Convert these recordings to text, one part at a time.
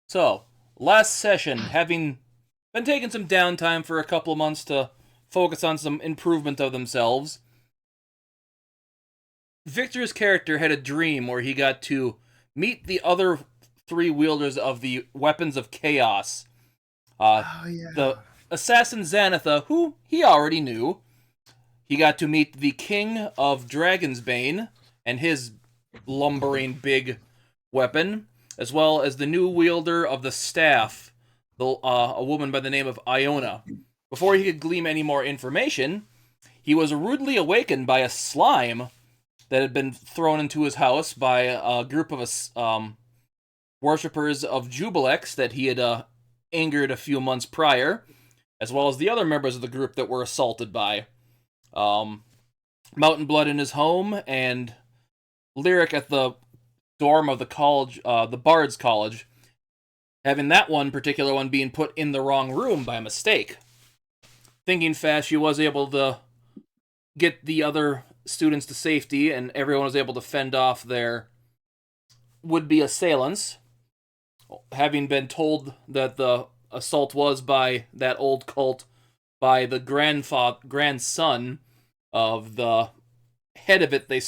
So, last session, having been taking some downtime for a couple of months to focus on some improvement of themselves, Victor's character had a dream where he got to meet the other three wielders of the weapons of chaos. Oh, The yeah. assassin Xanatha, who he already knew. He got to meet the king of Dragonsbane and his lumbering big weapon, as well as the new wielder of the staff, a woman by the name of Iona. Before he could glean any more information, he was rudely awakened by a slime that had been thrown into his house by a group of worshippers of Jubilex that he had angered a few months prior, as well as the other members of the group that were assaulted by. Um, Mountain Blood in his home, and Lyric at the dorm of the college, the Bard's College, having that one particular one being put in the wrong room by mistake. Thinking fast, she was able to get the other students to safety, and everyone was able to fend off their would-be assailants, having been told that the assault was by that old cult by the grandson of the head of it they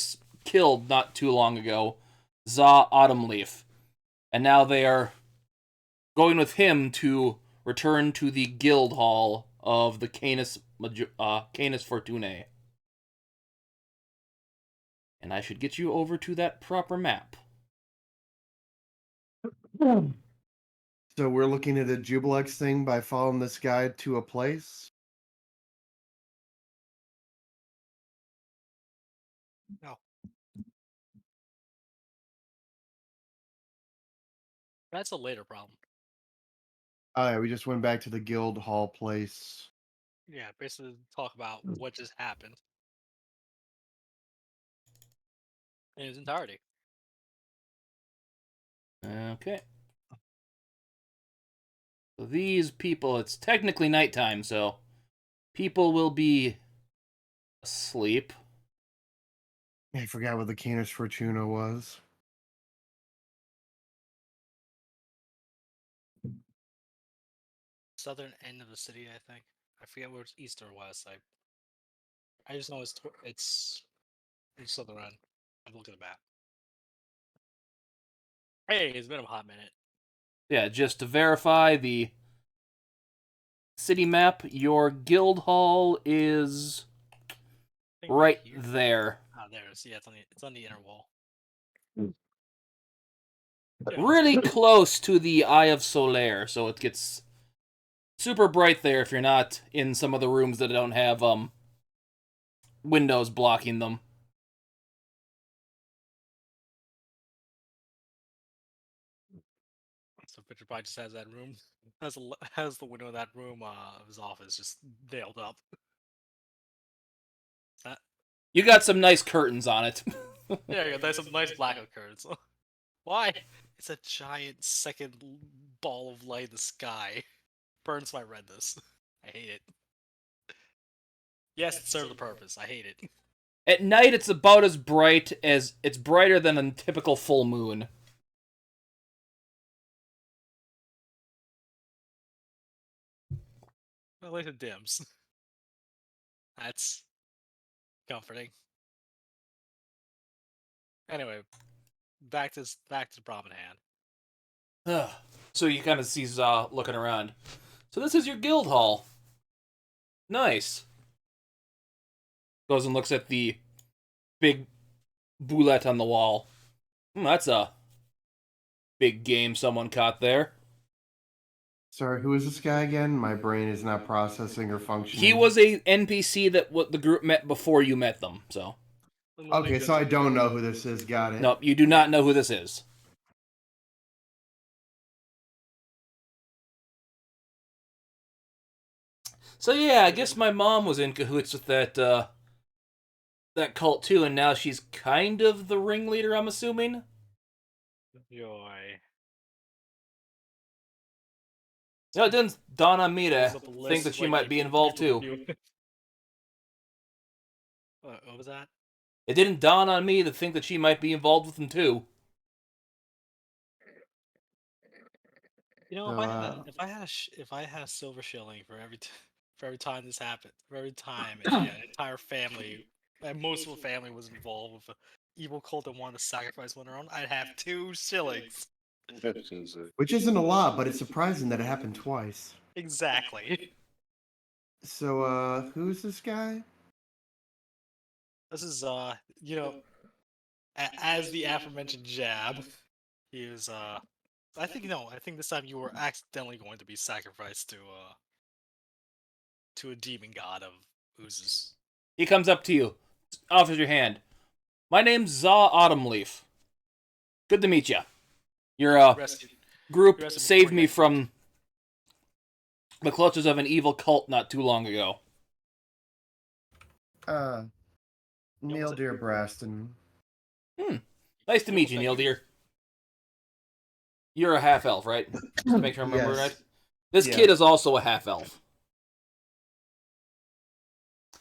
killed not too long ago, Za Autumnleaf. And now they are going with him to return to the guild hall of the Canis Fortunae. And I should get you over to that proper map. So we're looking at a Jubilex thing by following this guide to a place. No. That's a later problem. Oh, yeah, we just went back to the guild hall place. Yeah, basically talk about what just happened in its entirety. Okay. So these people, it's technically nighttime, so people will be asleep. I forgot what the Canis Fortuna was. Southern end of the city, I think. I forget where it's east or west. I just know it's southern end. I've looked at the map. Hey, it's been a hot minute. Yeah, just to verify the city map, your guild hall is I think right here. there. Ah, there it is. Yeah, it's on the inner wall. Really close to the Eye of Solaire, so it gets super bright there if you're not in some of the rooms that don't have windows blocking them. So Victor probably just has that room, has the window of that room of his office just nailed up. That You got some nice curtains on it. yeah, there's some nice blackout curtains. Why? It's a giant second ball of light in the sky. Burns my retinas. I hate it. Yes, it served the purpose. I hate it. At night, it's about as bright as it's brighter than a typical full moon. At least it dims. That's comforting. Anyway, back to the problem at hand. So you kind of see looking around. So this is your guild hall. Nice. Goes and looks at the big boulette on the wall. That's a big game someone caught there. Sorry, who is this guy again? My brain is not processing or functioning. He was a NPC that what the group met before you met them. So Okay, so I don't know who this is. Got it. no, you do not know who this is. So yeah, I guess my mom was in cahoots with that cult too, and now she's kind of the ringleader. I'm assuming. Joy. No, it didn't dawn on me to Pulls up a think list that of, she like, might be people- involved people too. to what was that? It didn't dawn on me to think that she might be involved with them too. You know, So, if I had a silver shilling for for every time this happened, for every time an entire family, and most of the family was involved with an evil cult that wanted to sacrifice one of their own, I'd have 2 shillings. That's insane. which isn't a lot, but it's surprising that it happened twice. Exactly. So, who's this guy? This is you know, as the aforementioned Jab, he is I think no, I think this time you were accidentally going to be sacrificed to a demon god of oozes. He comes up to you, offers your hand. My name's Za Autumnleaf. Good to meet you. Your Rescued. group Rescued saved before me you got from the clutches of an evil cult not too long ago. Neil Dear Braston. Nice to meet you, Neil dear. You're a half elf, right? Just to make sure I remember Yes. right. This Yeah. kid is also a half elf.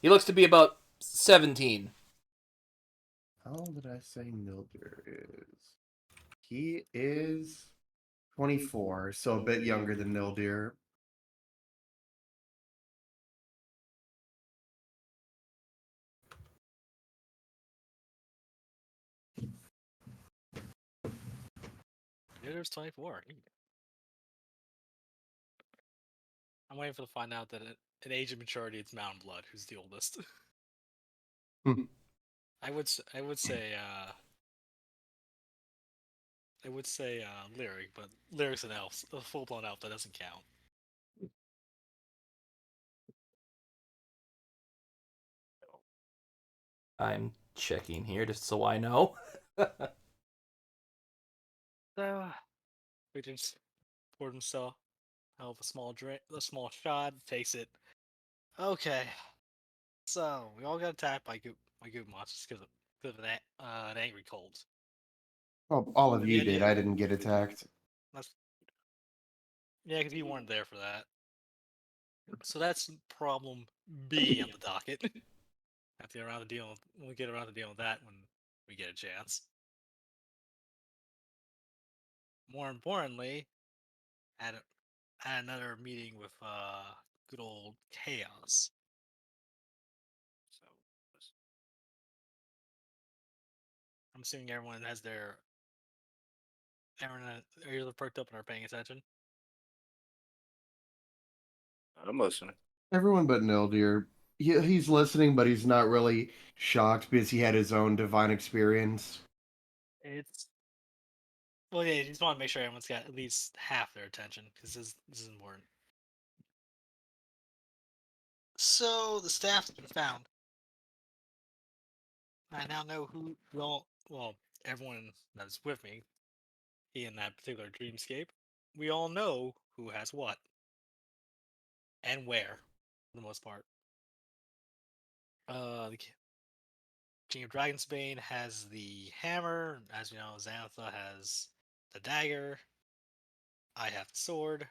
He looks to be about 17. How old did I say Milder is? He is 24, so a bit younger than Nildir. There's 24. I'm waiting to find out that at age of maturity, it's Mountain Blood who's the oldest. Hmm. I would say Lyric, but Lyric's an elf, a full blown elf that doesn't count. I'm checking here just so I know. So we just poured himself out of a small drink, a small shot, takes it. Okay, so we all got attacked by goop monsters because of an angry cold. Well, all of The you idea- did. I didn't get attacked. That's yeah, because you weren't there for that. So that's problem B on the docket. Have to get around to dealing with, we'll get around to dealing with that when we get a chance. More importantly, had another meeting with good old Chaos. So I'm assuming everyone has everyone are either perked up and are paying attention. I'm listening. Everyone but Nildir. He's listening, but he's not really shocked because he had his own divine experience. It's well, yeah, you just want to make sure everyone's got at least half their attention because this is important. So the staff's been found. I now know who. Well, everyone that's with me in that particular dreamscape, we all know who has what and where, for the most part. The King of Dragonsbane has the hammer. As you know, Xantha has the dagger. I have the sword.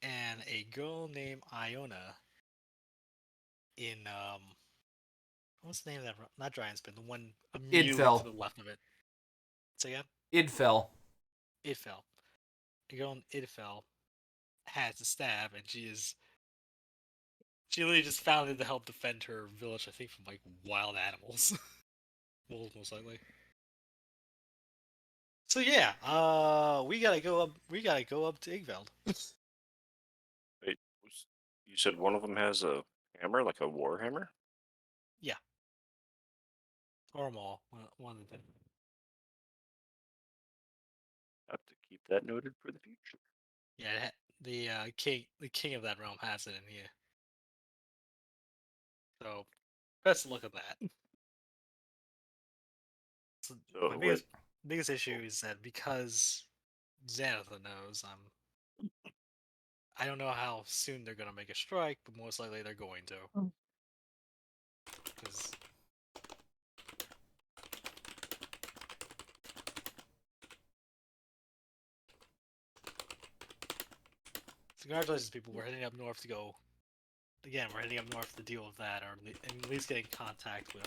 And a girl named Iona in what's the name of that? Not Dragonsbane, the one immediately Idfell. to the left of it. Say again. Idfell. Idfell. A girl in Idfell has a stab, and she literally just found it to help defend her village. I think from like wild animals, wolves most likely. So yeah, we gotta go up. We gotta go up to Igveld. Wait, you said one of them has a hammer, like a war hammer? Or Maul, one of them. Have to keep that noted for the future. Yeah, the king of that realm has it in here. So best look at that. So So my wait, biggest issue is that because Xanatha knows, I don't know how soon they're gonna make a strike, but most likely they're going to. Because congratulations, people. We're heading up north to go. Again, we're heading up north to deal with that, or at least get in contact with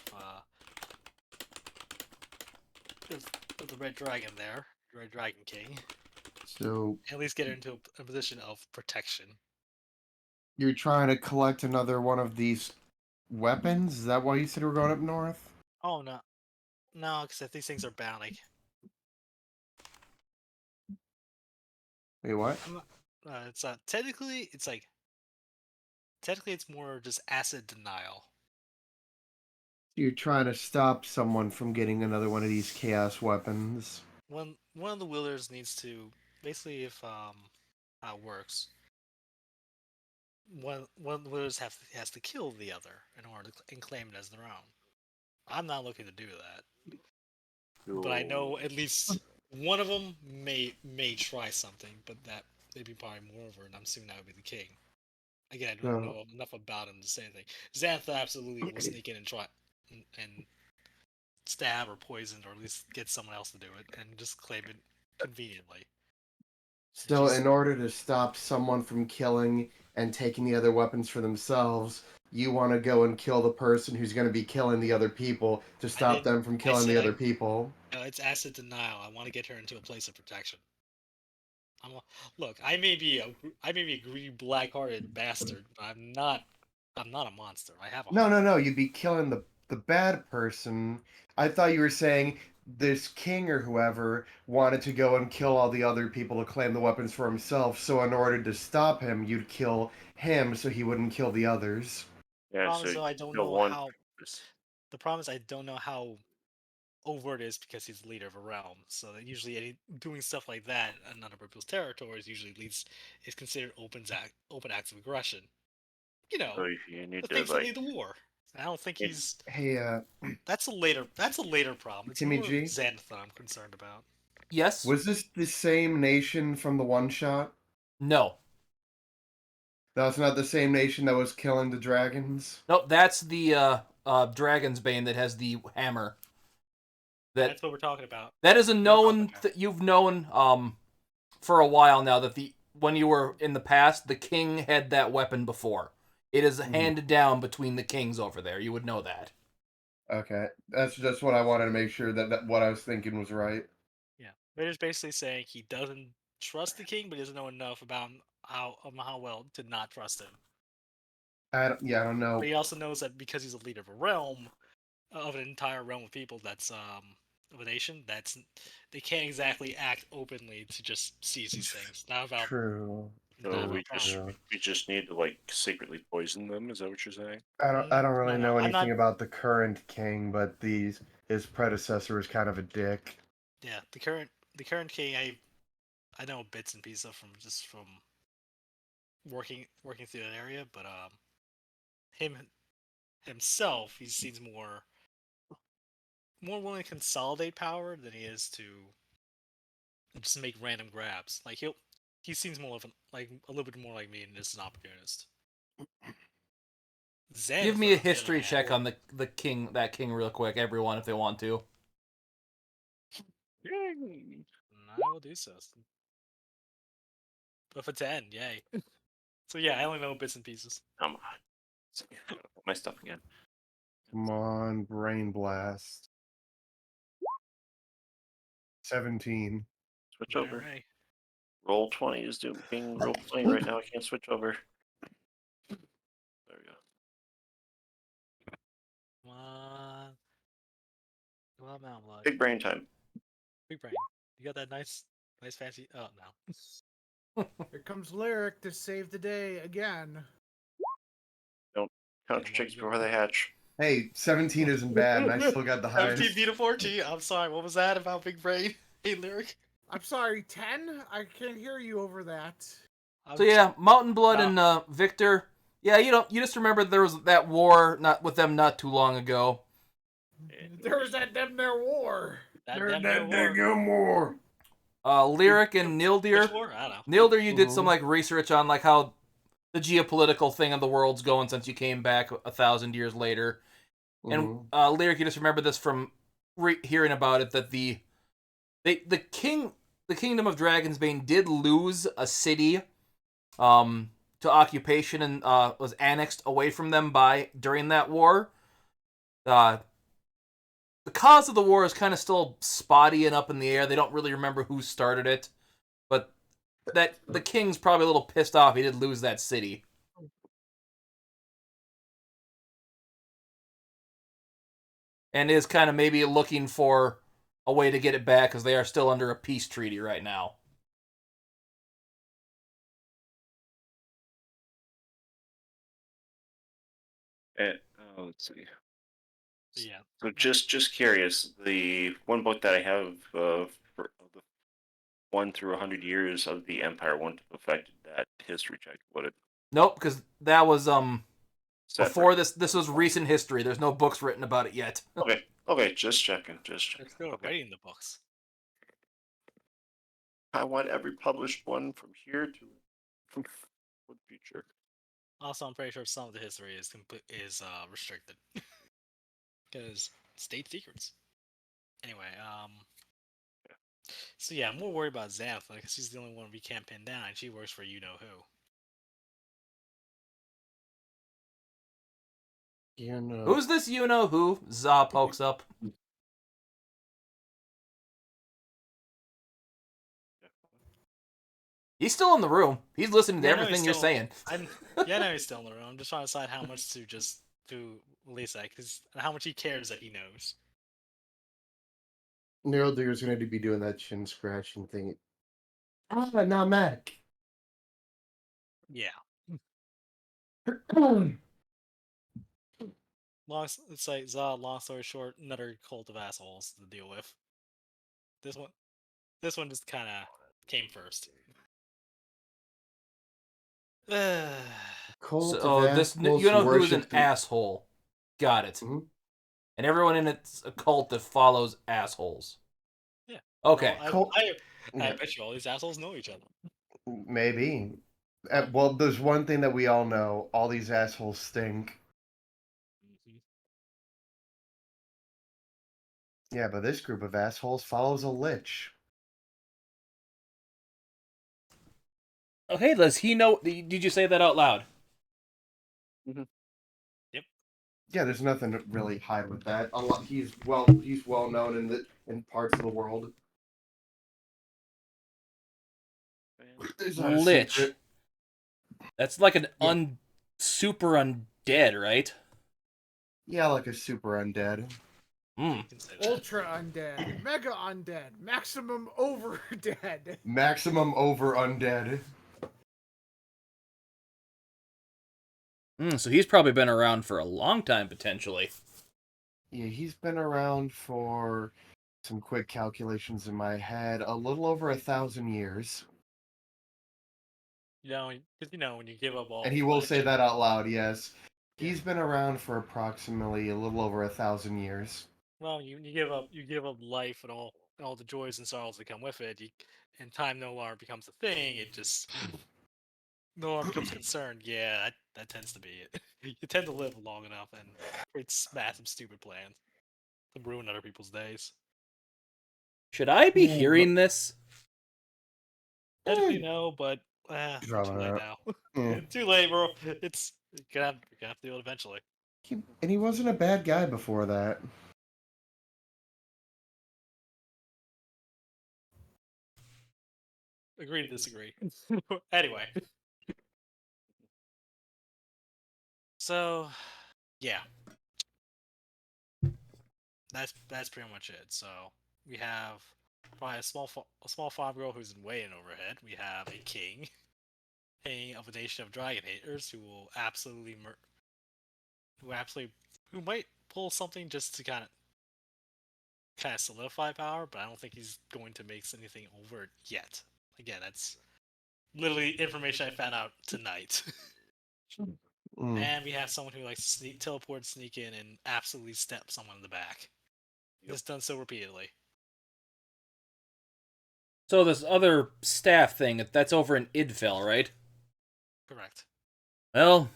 the Red Dragon there, Red Dragon King. So At least get her into a position of protection. you're trying to collect another one of these weapons? Is that why you said we're going up north? Oh no, no, because if these things are bound, like Wait, what? I'm not. It's technically it's like technically it's more just asset denial. You're trying to stop someone from getting another one of these chaos weapons. One of the wielders needs to basically if how it works. One of the wielders has to kill the other in order to and claim it as their own. I'm not looking to do that, but I know at least one of them may try something, but that they'd be probably more over, and I'm assuming that would be the king. Again, I don't So know enough about him to say anything. Xantha absolutely will sneak in and try and stab or poison, or at least get someone else to do it, and just claim it conveniently. So, She's in order to stop someone from killing and taking the other weapons for themselves, you want to go and kill the person who's going to be killing the other people to I stop didn't. them from I killing said the other people. it's asset denial. I want to get her into a place of protection. Look. I may be a greedy, black-hearted bastard, but I'm not. I'm not a monster. I have a No, heart. no, no. You'd be killing the bad person. I thought you were saying this king or whoever wanted to go and kill all the other people to claim the weapons for himself. So, in order to stop him, you'd kill him so he wouldn't kill the others. Yeah, Problem so is, though, I don't kill know one. how. The problem is, I don't know how overt it is because he's the leader of a realm. So that usually, doing stuff like that in other people's territories usually is considered open acts of aggression. You So know, you need the to things that like. lead to war. I don't think It, he's. Hey, That's a later. That's a later problem. It's Timmy more G, Xantha I'm concerned about. Yes? was this the same nation from the one shot? No. That's not the same nation that was killing the dragons? Nope, that's the Dragon's Bane that has the hammer. That's what we're talking about. That is a We're not talking known you've known for a while now that the when you were in the past, the king had that weapon before. It is handed down between the kings over there. You would know that. Okay, that's just what I wanted to make sure that what I was thinking was right. Yeah, Vader's basically saying he doesn't trust the king, but he doesn't know enough about how well to not trust him. I don't know. But he also knows that because he's a leader of a realm, of an entire realm of people, that's of a nation, that's they can't exactly act openly to just seize these things. Not about True. not so about promise. we just need to like secretly poison them. Is that what you're saying? I don't No, really no, know I'm not. anything about the current king, but his predecessor is kind of a dick. Yeah, the current king, I know bits and pieces from just from working through that area, but him himself, he seems more willing to consolidate power than he is to just make random grabs. Like he seems more of like a little bit more like me and just an opportunist. Give me a Xantha, on the other history check hand, on the king, that king, real quick, everyone, if they want to. Yay! I will do so. But for 10, yay. So yeah, I only know bits and pieces. Come on. My stuff again. Come on, brain blast. 17. Switch Better over. than me. Roll 20 is doing roll 20 right now. I can't switch over. There we go. Come on. Come on, Mount Blood. Big brain time. Big brain. You got that nice fancy. Oh no. Here comes Lyric to save the day again. Don't count your chicks before they hatch. Hey, 17 isn't bad, and I still got the 17 highest. beat a 14. I'm sorry. What was that about big brain? Hey, lyric. I'm sorry, 10? I can't hear you over that. So yeah, Mountain Blood and Victor. Yeah, you just remember there was that war with them not too long ago. There was that damn there war. More. Lyric and Nildir. Which war? I don't know. Nildir, you did some like research on like how the geopolitical thing of the world's going since you came back 1,000 years later. And Lyric, you just remember this from hearing about it that the kingdom of Dragonsbane did lose a city to occupation and was annexed away from them during that war. The cause of the war is kind of still spotty and up in the air. They don't really remember who started it, but that the king's probably a little pissed off he did lose that city. And is kind of maybe looking for a way to get it back because they are still under a peace treaty right now. And, let's see. Yeah. So just curious, the one book that I have for the 1 through 100 years of the Empire wouldn't have affected that history check, would it? Nope, because that was Separate. before this. This was recent history. There's no books written about it yet. Okay, just checking. They're still Okay. writing the books. I want every published one from here to for the future. Also, I'm pretty sure some of the history is restricted because state secrets. Anyway, so yeah, I'm more worried about Xantha because she's the only one we can't pin down, and she works for you know who. You know. Who's this you know who? Za pokes up. He's still in the room. He's listening to Yeah, no, everything he's you're still- saying. No, he's still in the room. I'm just trying to decide how much to just to release that, because how much he cares that he knows. Neural Digger's going to be doing that chin scratching thing. Ah, now Mac. Yeah. Oh, It's like Zod. Long story short, another cult of assholes to deal with. This one just kind of came first. Cult So of this assholes you know who's an worshipped- asshole. Got it. Mhm. And everyone in it's a cult that follows assholes. Yeah. Okay. Well, Cult- I Yeah, bet you all these assholes know each other. maybe. Well, there's one thing that we all know: all these assholes stink. Mhm. Yeah, but this group of assholes follows a lich. Oh, hey, does he know? Did you say that out loud? Yeah, there's nothing to really hide with that. He's well known in parts of the world. There's not a Lich. secret. That's like an Yeah. super undead, right? Yeah, like a super undead. Hmm. Consider that. Ultra undead, mega undead, maximum over dead. Maximum over undead. So he's probably been around for a long time, potentially. Yeah, he's been around for some quick calculations in my head, a little over 1,000 years. Because when you give up all. And he will flesh- say that out loud, yes. Yeah. He's been around for approximately a little over 1,000 years. Well, you give up life and all the joys and sorrows that come with it. And time no longer becomes a thing. It just no longer becomes concerned. Yeah, that tends to be it. You tend to live long enough and it's massive stupid plans to ruin other people's days. Should I be Yeah, hearing this? Technically no, but too Probably late not. now. Yeah. Too late, bro. It's you're gonna have to do it eventually. And he wasn't a bad guy before that. Agree to disagree. Anyway. So, yeah. That's pretty much it. So we have probably a small farm girl who's way in overhead. We have a king of a nation of dragon haters who will absolutely who might pull something just to kind of solidify power, but I don't think he's going to make anything overt yet. Again, that's literally information I found out tonight. Mm. And we have someone who likes to teleport, sneak in, and absolutely step someone in the back. It's done so repeatedly. So this other staff thing, that's over in Idfell, right? Correct. Well,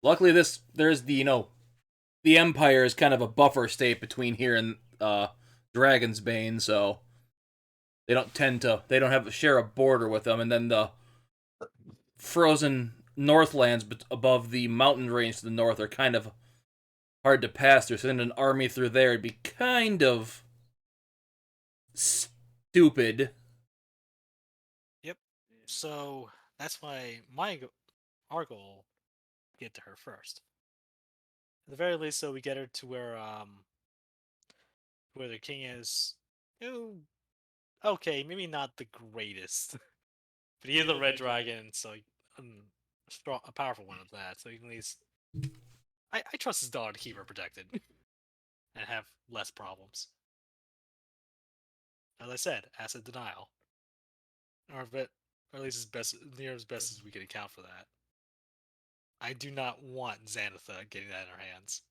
luckily there's the Empire is kind of a buffer state between here and Dragon's Bane, so they don't have to share a border with them, and then the frozen Northlands above the mountain range to the north are kind of hard to pass through. Sending an army through there would be kind of stupid. Yep. So that's why our goal get to her first. At the very least, so we get her to where the king is. You know, okay, maybe not the greatest, but he is a red dragon, so a powerful one of that. So you can at least I trust his daughter to keep her protected and have less problems. As I said, asset denial, or at least as best near as best as we can account for that. I do not want Xanatha getting that in her hands.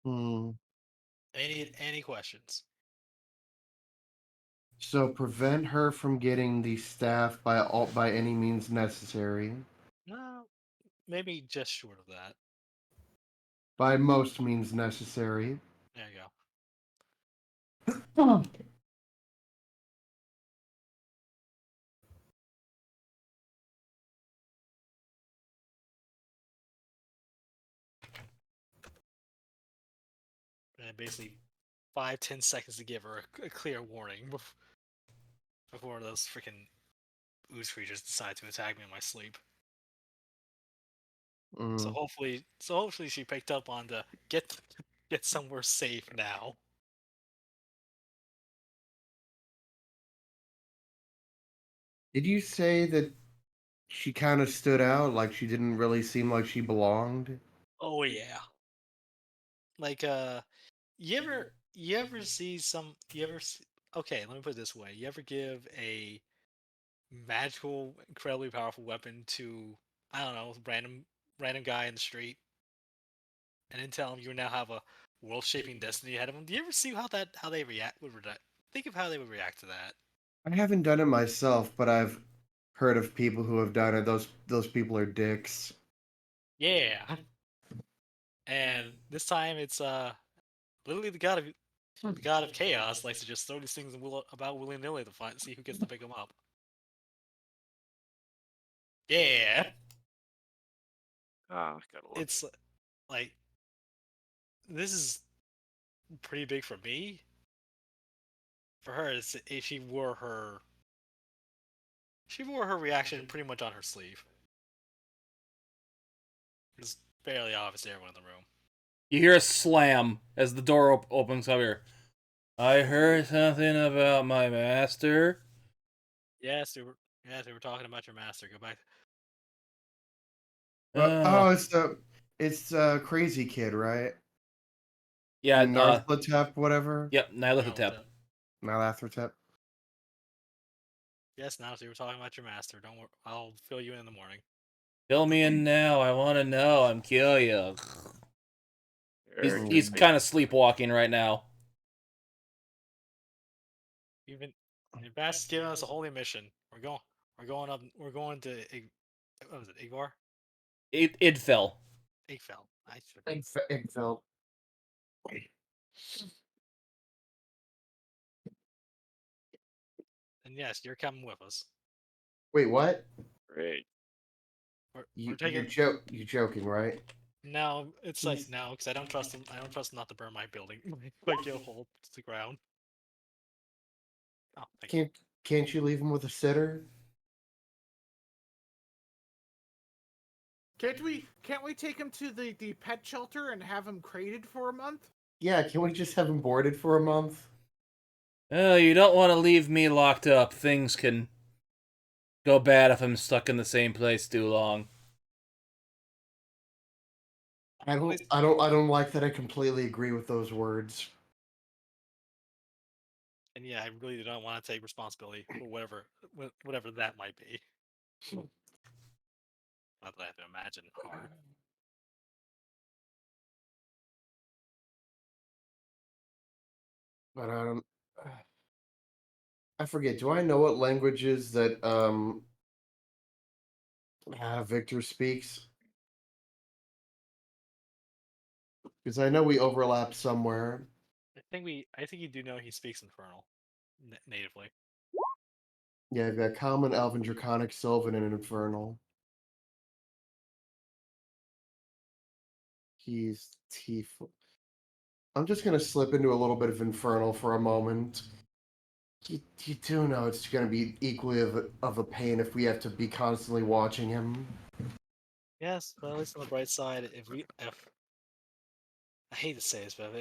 Hmm. Any questions? So prevent her from getting the staff by any means necessary. No, maybe just short of that. By most means necessary. There you go. And basically 5-10 seconds to give her a clear warning before those freaking ooze creatures decide to attack me in my sleep. So Mm. hopefully she picked up on the get somewhere safe now. Did you say that she kind of stood out, like she didn't really seem like she belonged? Oh yeah. Like you ever see, okay, let me put it this way. You ever give a magical, incredibly powerful weapon to, I don't know, random guy in the street, and then tell him you now have a world shaping destiny ahead of them? Do you ever see how they react? Think of how they would react to that. I haven't done it myself, but I've heard of people who have done it. Those people are dicks. Yeah. And this time it's literally the god of chaos likes to just throw these things about willy nilly to see who gets to pick them up. Yeah. Ah, gotta love. It's like this is pretty big for me. For her, she wore her reaction pretty much on her sleeve. It's fairly obvious to everyone in the room. You hear a slam as the door opens up here. I heard something about my master. Yes, we were talking about your master. Go back. Oh, it's crazy kid, right? Yeah, Narthlatep, whatever. yep, Nyarlathotep. Nyarlathotep. Narthlatep. Yes, now we were talking about your master. Don't worry, I'll fill you in the morning. Fill me in now. I want to know. I'm curious. He's Mm. kind of sleepwalking right now. Even your master's giving us a holy mission. We're going to what was it, Igor? Idfel. Igfell. I should. Eggfeld. And yes, you're coming with us. Wait, what? Great. We're taking. You joking, right? No, it's like no, because I don't trust them. I don't trust them not to burn my building, my guild hole to the ground. Oh, thank you. Can't you leave him with a sitter? Can't we take him to the pet shelter and have him crated for a month? Yeah, can we just have him boarded for a month? Oh, you don't want to leave me locked up. Things can go bad if I'm stuck in the same place too long. I don't like that I completely agree with those words. And yeah, I really do not want to take responsibility for whatever that might be. Not that I have to imagine hard. But I forget. Do I know what languages that Victor speaks? Because I know we overlap somewhere. I think you do know he speaks Infernal natively. Yeah, I've got Common, Elven, Draconic, Sylvan, and Infernal. He's Tiefling. I'm just gonna slip into a little bit of Infernal for a moment. You do know it's gonna be equally of a pain if we have to be constantly watching him. Yes, but at least on the bright side, if I hate to say this, but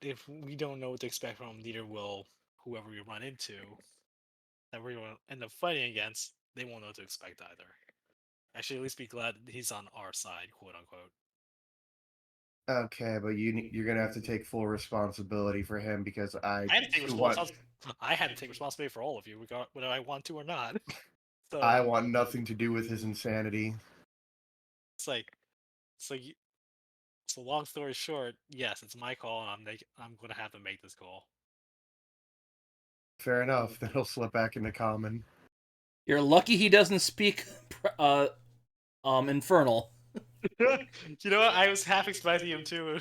if we don't know what to expect from him, neither will whoever we run into that we're going to end up fighting against. They won't know what to expect either. Actually, at least be glad he's on our side, quote unquote. Okay, but you're gonna have to take full responsibility for him because I I had to take do want I had to take responsibility for all of you, whether I want to or not. So I want nothing to do with his insanity. it's like, so you, so long story short, yes, it's my call, and I'm gonna have to make this call. Fair enough. Then he'll slip back into common. You're lucky he doesn't speak infernal. You know what? I was half expecting him to,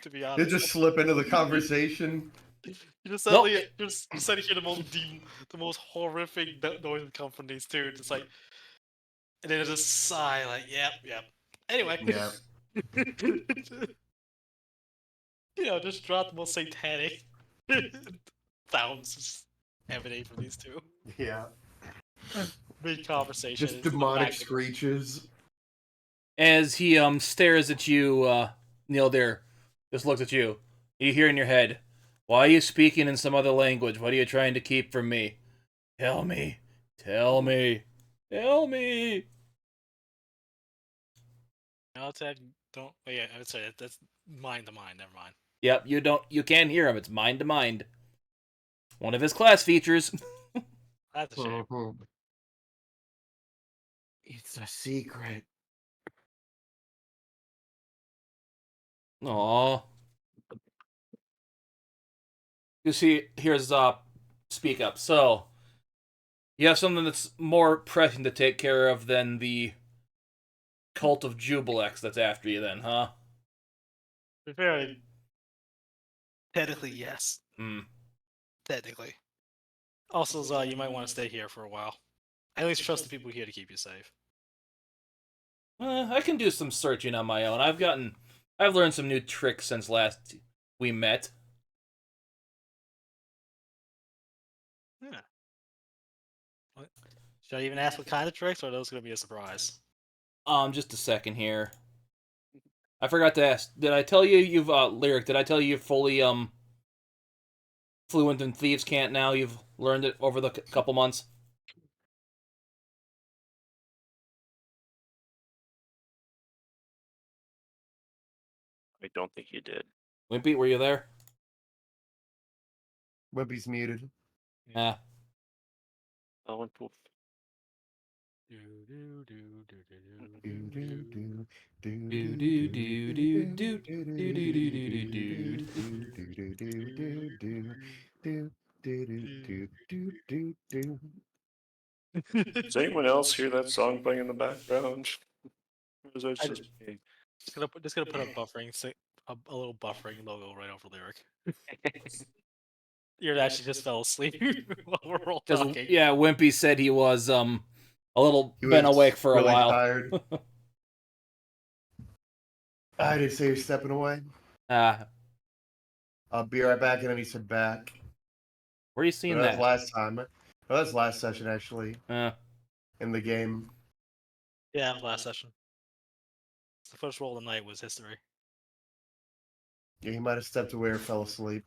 to be He'll honest. just slip into the conversation. You just suddenly just suddenly hear the most horrific noise come from these two. Just like, and then just sigh, like, yep. Anyway, Yeah. you know, just drop the most satanic sounds just emanate from these two. Yeah. Mid conversation. Just demonic screeches. As he stares at you, Neil there, just looks at you. You hear in your head, why are you speaking in some other language? What are you trying to keep from me? Tell me. Tell me. Tell me. No, Ted, don't. Oh, yeah, I would say that's mind to mind. Never mind. Yep, you can't hear him. It's mind to mind. One of his class features. That's a shame. It's a secret. Aww. You see, here's speak up. So, you have something that's more pressing to take care of than the cult of Jubilex that's after you, then, huh? Very technically, yes. Hmm. Technically. Also, you might want to stay here for a while. I at least trust the people here to keep you safe. I can do some searching on my own. I've learned some new tricks since last we met. Yeah. What? Should I even ask what kind of tricks, or are those going to be a surprise? Just a second here. I forgot to ask. Did I tell you you've Lyric? Did I tell you you've fully fluent in Thieves' Cant now? You've learned it over the couple months. I don't think you did. Wimpy, were you there? Wimpy's muted. Yeah. Oh, and poof. Does anyone else hear that song playing in the background? Or is that just me? Just gonna put a little buffering logo right over lyric. You actually just fell asleep while we're all talking. Yeah, Wimpy said he was a little He been was awake for really a while. Tired. I did say you're stepping away. Where I'll be right back, and then he said back. are you seeing That was that? last time. Oh, that's last session actually Uh, in the game. Yeah, last session. The first roll of the night was history. Yeah, he might have stepped away or fell asleep.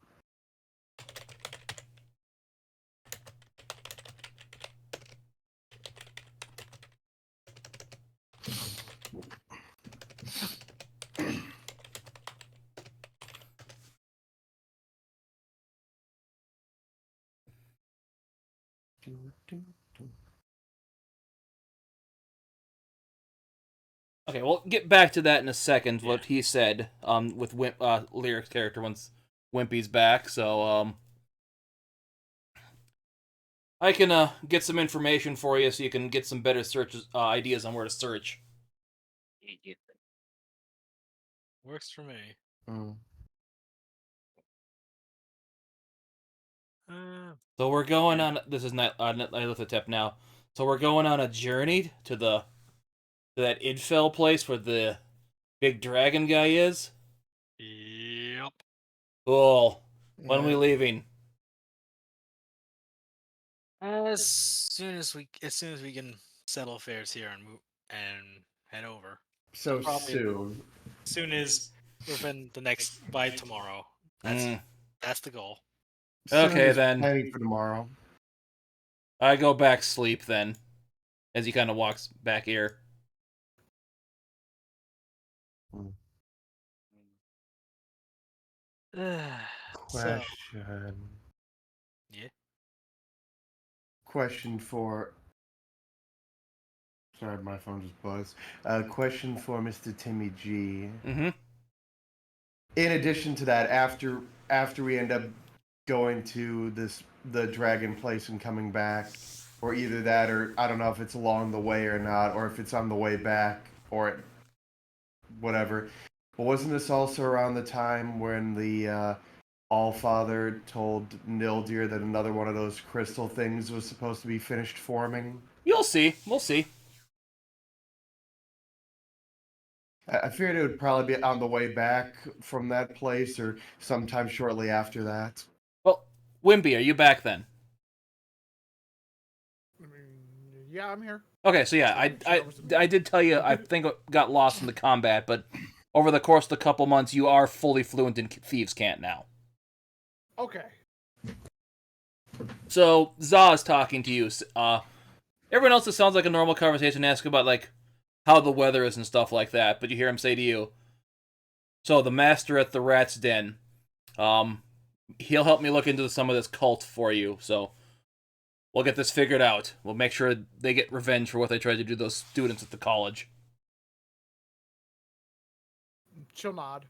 okay, we'll get back to that in a second. What he said with Lyric's character once Wimpy's back. So I can get some information for you so you can get some better searches ideas on where to search. Works for me. Mm. So we're going on. This is not Tep now. So we're going on a journey to that Idfell place where the big dragon guy is. Yep. Cool. When are we Yeah. leaving? As soon as we can settle affairs here and move and head over. So Probably soon. as soon as within the next by tomorrow. That's the goal. Soon Okay, is then. planning for tomorrow. I go back sleep then. As he kind of walks back here. So Question. yeah. Question for. Sorry, my phone just buzzed. Question for Mr. Timmy G. Mm-hmm. In addition to that, after we end up going to the dragon place and coming back, or either that, or I don't know if it's along the way or not, or if it's on the way back, or whatever. But wasn't this also around the time when the Allfather told Nildir that another one of those crystal things was supposed to be finished forming? You'll see. We'll see. I figured it would probably be on the way back from that place, or sometime shortly after that. Well, Wimpy, are you back then? I mean, yeah, I'm here. Okay, so yeah, I did tell you, I think it got lost in the combat, but over the course of the couple months, you are fully fluent in Thieves' Cant now. Okay. So, Za is talking to you. Everyone else, it sounds like a normal conversation, asking about, like, how the weather is and stuff like that, but you hear him say to you, so, the master at the Rat's Den, he'll help me look into some of this cult for you, so we'll get this figured out. We'll make sure they get revenge for what they tried to do to those students at the college. She'll nod.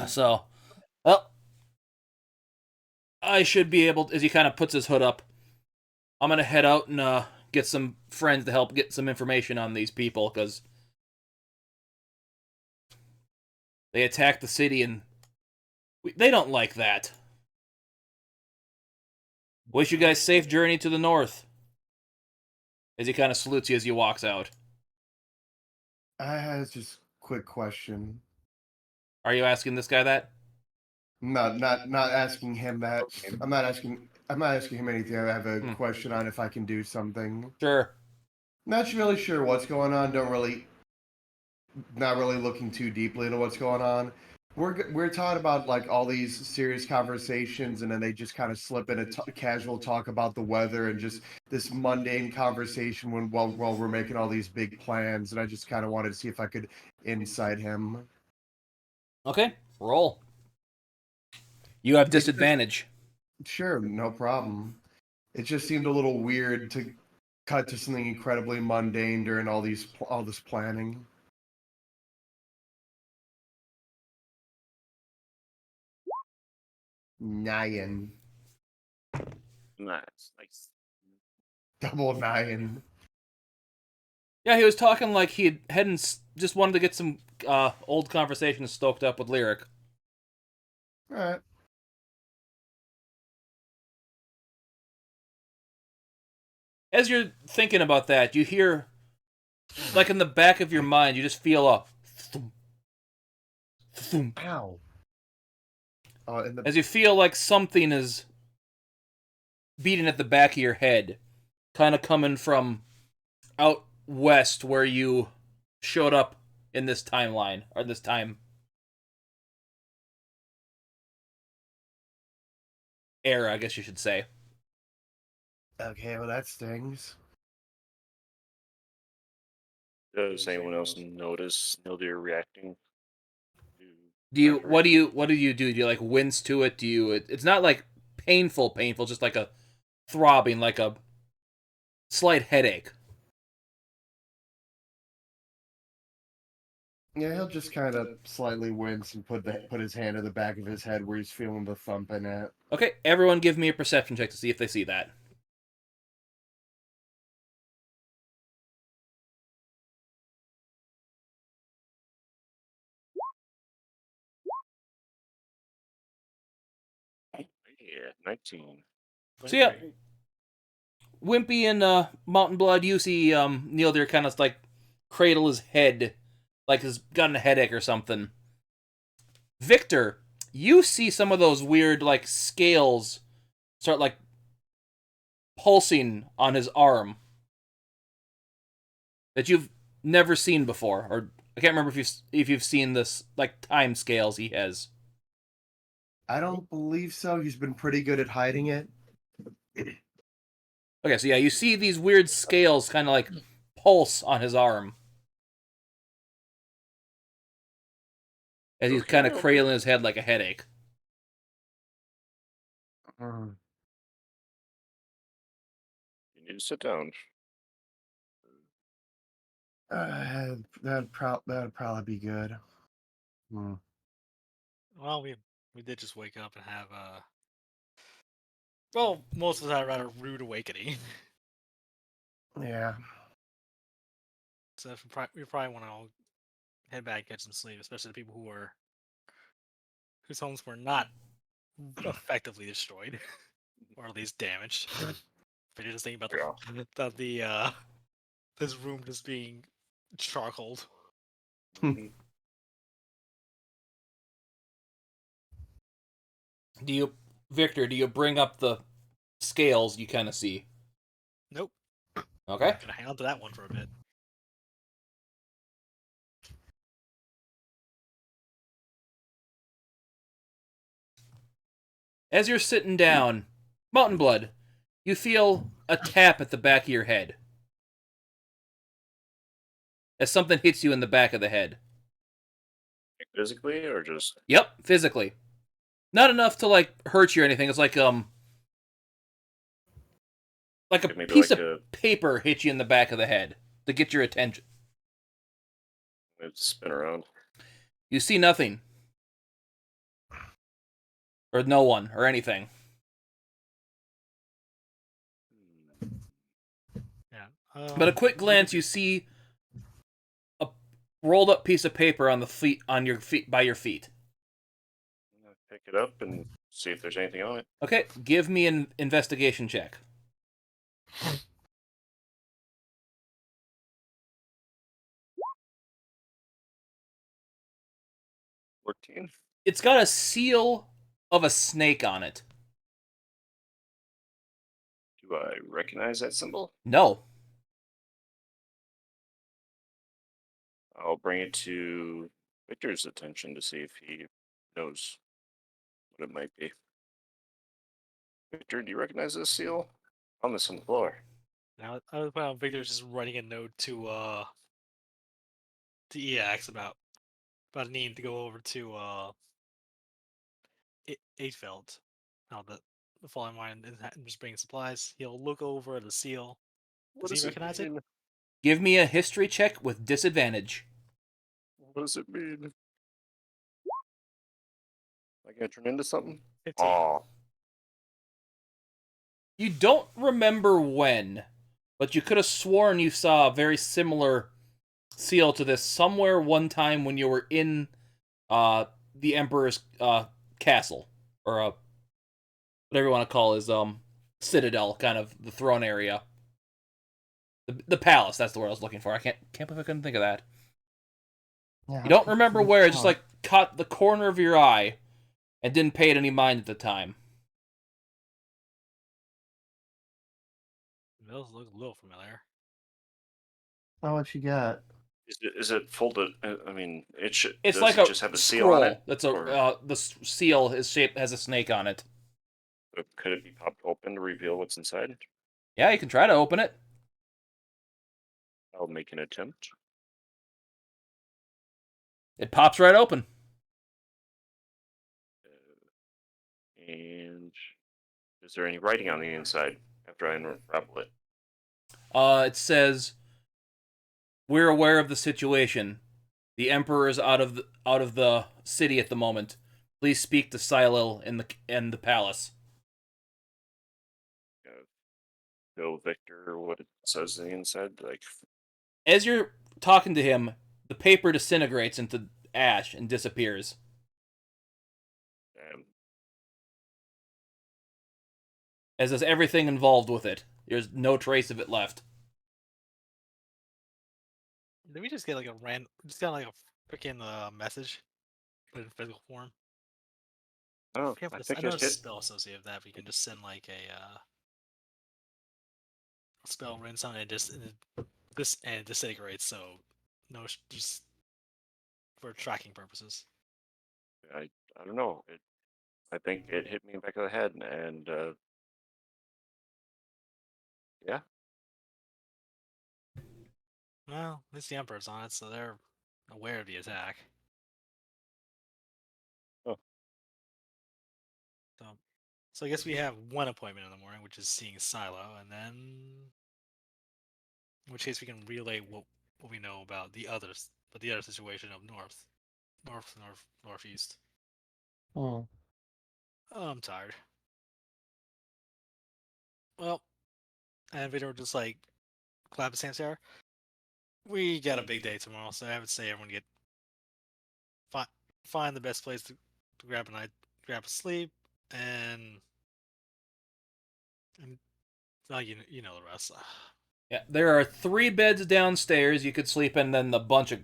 So, well, I should be able, as he kind of puts his hood up, I'm going to head out and get some friends to help get some information on these people, because they attacked the city and they don't like that. Wish you guys safe journey to the north. As he kind of salutes you as he walks out. I had just a quick question. Are you asking this guy that? Not asking him that. I'm not asking him anything. I have a question on if I can do something. Sure. Not really sure what's going on. Not really looking too deeply into what's going on. We're taught about like all these serious conversations, and then they just kind of slip in a casual talk about the weather and just this mundane conversation while we're making all these big plans. And I just kind of wanted to see if I could insight him. Okay, roll. You have disadvantage. Sure, no problem. It just seemed a little weird to cut to something incredibly mundane during all this planning. Nine. Nice. Double nine. Yeah, he was talking like he hadn't just wanted to get some old conversations stoked up with Lyric. Alright. As you're thinking about that, you hear, like in the back of your mind, you just feel a thump, thump. Ow. As you feel like something is beating at the back of your head, kind of coming from out west where you showed up in this timeline, or this time era, I guess you should say. Okay, well that stings. Does anyone else notice Nildir reacting? What do you do? Do you like wince to it? It's not like painful, just like a throbbing, like a slight headache. Yeah, he'll just kind of slightly wince and put his hand in the back of his head where he's feeling the thumping at. Okay, everyone give me a perception check to see if they see that. Yeah, 19. So yeah, Wimpy and Mountain Blood, you see Neil there kind of like cradle his head like he's gotten a headache or something. Victor, you see some of those weird, like, scales start, like, pulsing on his arm that you've never seen before, or I can't remember if you've seen this, like, time scales he has. I don't believe so. He's been pretty good at hiding it. Okay, so yeah, you see these weird scales kind of like pulse on his arm as he's kind of cradling his head like a headache. Mm. You need to sit down. That'd probably be good. Hmm. Well, we did just wake up and have well, most of us had a rather rude awakening. Yeah. So we probably want to all head back, get some sleep, especially the people whose homes were not effectively destroyed, or at least damaged. But you're just thinking about the this room just being charcoaled. Victor, do you bring up the scales you kind of see? Nope. Okay. I'm gonna hang on to that one for a bit. As you're sitting down, Mountain Blood, you feel a tap at the back of your head. As something hits you in the back of the head. Physically, or just? Yep, physically. Not enough to, like, hurt you or anything. It's like a Maybe piece like of paper hit you in the back of the head to get your attention. Spin around. You see nothing. Or no one, or anything. Yeah. But a quick glance, you see a rolled up piece of paper on your feet by your feet. Pick it up and see if there's anything on it. Okay, give me an investigation check. 14. It's got a seal of a snake on it. Do I recognize that symbol? No. I'll bring it to Victor's attention to see if he knows what it might be. Victor, do you recognize this seal? On this on the floor. Now, Victor's just writing a note to EX about needing to go over to Eightfeld. Now the following line is just bringing supplies. He'll look over the seal. Does he recognize it? Give me a history check with disadvantage. What does it mean? Am I gonna turn into something? 15. Aw. You don't remember when, but you could have sworn you saw a very similar seal to this somewhere one time when you were in the Emperor's castle, or whatever you want to call his citadel, kind of the throne area. The palace, that's the word I was looking for. I can't believe I couldn't think of that. Yeah, You don't remember where, it just like caught the corner of your eye and didn't pay it any mind at the time. Those look a little familiar. Oh, what you got? Is it folded? I mean, it should. It's does like it a just have a seal scroll. on it? That's Or the seal is shaped has a snake on it. could it be popped open to reveal what's inside? Yeah, you can try to open it. I'll make an attempt. It pops right open. And is there any writing on the inside after I unravel it? It says, "We're aware of the situation. The Emperor is out of the city at the moment. Please speak to Silil in the palace." Tell Victor what it says on the inside. Like, As you're talking to him, the paper disintegrates into ash and disappears. As does everything involved with it. There's no trace of it left. Did we just get like a just got like a freaking message, but in physical form? Oh, We have I this, I think know it it's a hit. spell associated with that. We can just send like a spell rinse on it, and it disintegrates. So no, just for tracking purposes. I don't know. I think it hit me in the back of the head, and yeah. Well, at least the Emperor's on it, so they're aware of the attack. Oh. So I guess we have one appointment in the morning, which is seeing Silo, and then, in which case we can relay what we know about the others, but the other situation of northeast. Oh. Oh, I'm tired. Well, and Victor just like clap his hands there. We got a big day tomorrow, so I would say everyone get fi- find the best place to grab a sleep, and well, you know the rest. Yeah, there are 3 beds downstairs you could sleep in, then the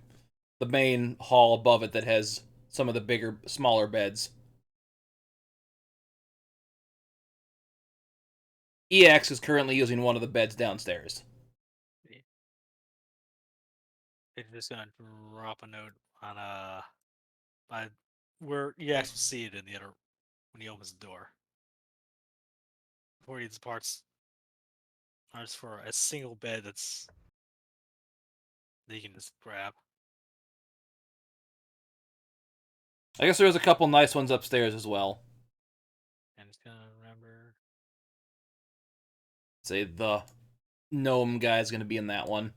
main hall above it that has some of the smaller beds. EX is currently using one of the beds downstairs. They're just gonna drop a note on by where EX will see it in the other when he opens the door. Before he departs, just for a single bed that you can just grab. I guess there's a couple nice ones upstairs as well. And it's gonna remember. Say the gnome guy's going to be in that one.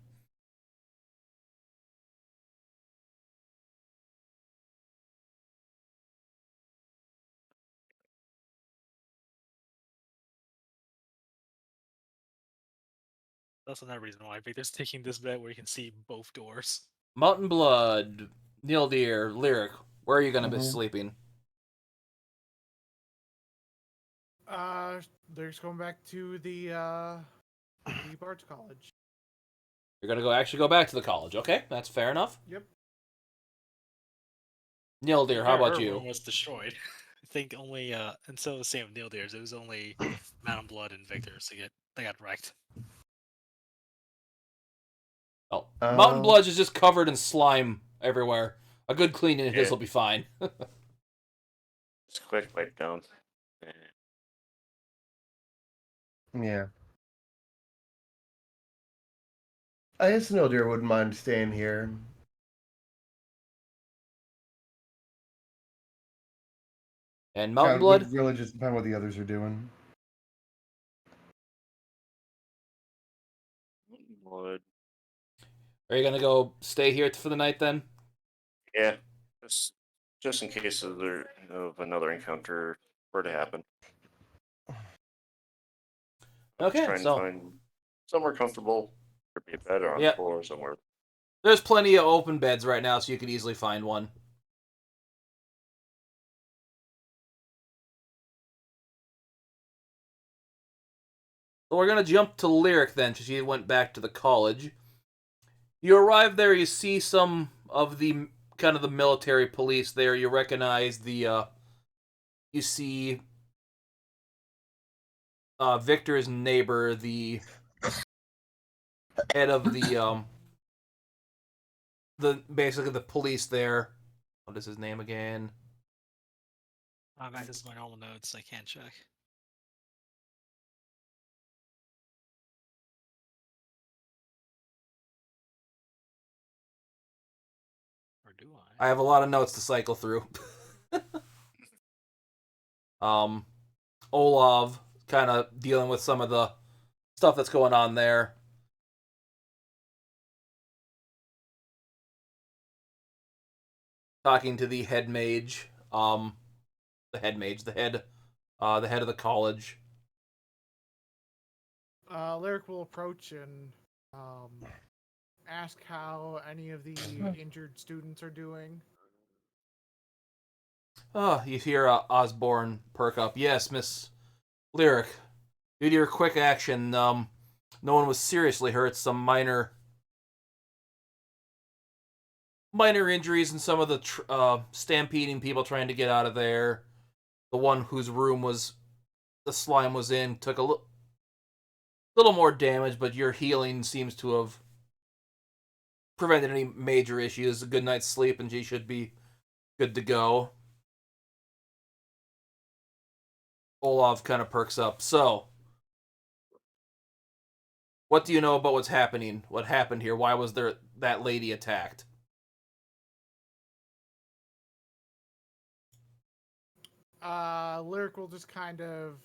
That's another reason why Victor's taking this bed where you can see both doors. Mountain Blood, Nildir, Lyric, where are you going to be Mhm. sleeping? They're just going back to the Arts College. You're going to actually go back to the college. Okay, that's fair enough. Yep. Nildir, how about Her you? room was destroyed. I think only and so the same with Neil Deers. It was only Mountain Blood and Victor's they got wrecked. Oh, Mountain Uh, Blood is just covered in slime everywhere. A good cleaning of his Yeah. will be fine. Just quick wipe down. yeah. I guess no deer wouldn't mind staying here. And Mountain Kind of, would Blood, really just depend what the others are doing. Would are you going to go stay here for the night then? yeah, just in case of another encounter were to happen. I'll just Okay, try and so find somewhere comfortable. Could be a bed or on the yeah, floor somewhere. there's plenty of open beds right now, so you could easily find one. So we're gonna jump to Lyric then, because she went back to the college. You arrive there, you see some of the kind of the military police there. You recognize you see Victor's neighbor, the head of the basically the police there. What is his name again? Back to my normal notes. I can't check. Or do I I? have a lot of notes to cycle through. um, Olav kind of dealing with some of the stuff that's going on there. Talking to the head mage, the head mage, the head of the college. Lyric will approach and ask how any of the injured students are doing. Oh, you hear Osborne perk up. Yes, Miss Lyric. Due to your quick action, no one was seriously hurt. Some minor minor injuries and some of the stampeding people trying to get out of there. The one whose room the slime was in took a little more damage, but your healing seems to have prevented any major issues. A good night's sleep, and she should be good to go. Olaf kind of perks up. So, what do you know about what's happening? What happened here? Why was there that lady attacked? Lyric will just kind of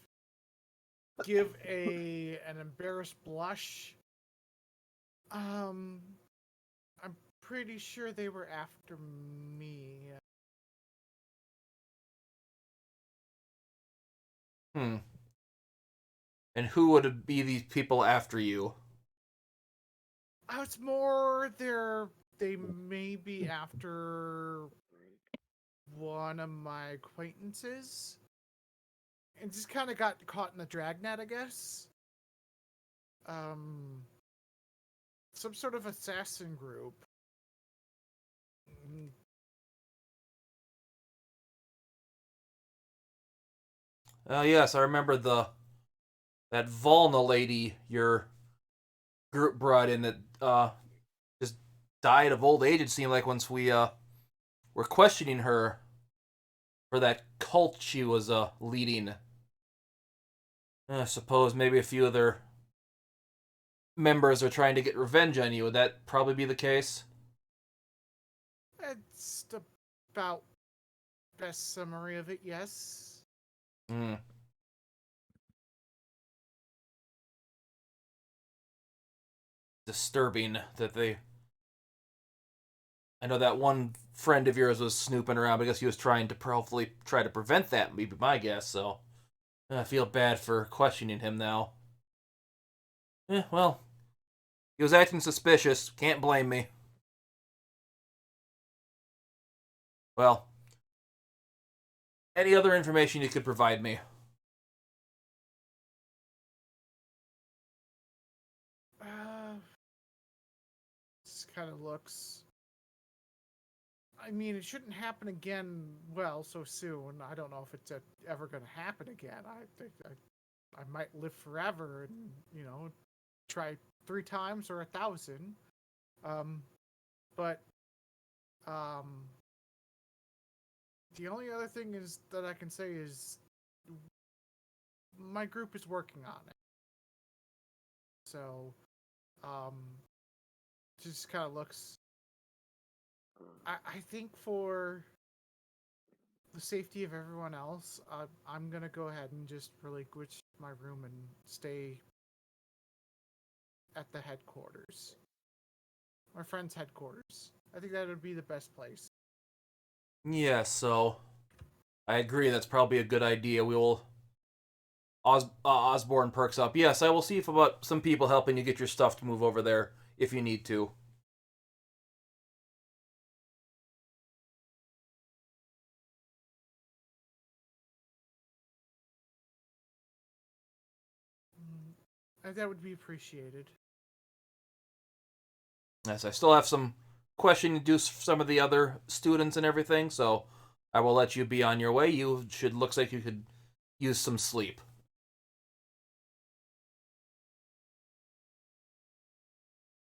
give an embarrassed blush. I'm pretty sure they were after me. And who would it be these people after you? It's more they may be after one of my acquaintances. And just kind of got caught in the dragnet, I guess. Some sort of assassin group. Yes, I remember that Volna lady your group brought in that just died of old age. It seemed like once we were questioning her for that cult she was leading. I suppose maybe a few of their members are trying to get revenge on you. Would that probably be the case? It's about best summary of it, yes. Disturbing that they... I know that one friend of yours was snooping around, but I guess he was trying to hopefully try to prevent that, would be my guess, so... I feel bad for questioning him now. Well, he was acting suspicious. Can't blame me. Well, any other information you could provide me? This kind of looks... I mean, it shouldn't happen again, well, so soon. I don't know if it's ever going to happen again. I might live forever and, try 3 times or 1,000. But the only other thing is that I can say is my group is working on it. So, just kind of looks... I think for the safety of everyone else, I'm going to go ahead and just relinquish my room and stay at the headquarters. My friend's headquarters. I think that would be the best place. Yeah, so... I agree, that's probably a good idea. We will... Osborne perks up. Yes, I will see if about some people helping you get your stuff to move over there, if you need to. That would be appreciated. Yes, I still have some questioning to do some of the other students and everything, so I will let you be on your way. Looks like you could use some sleep.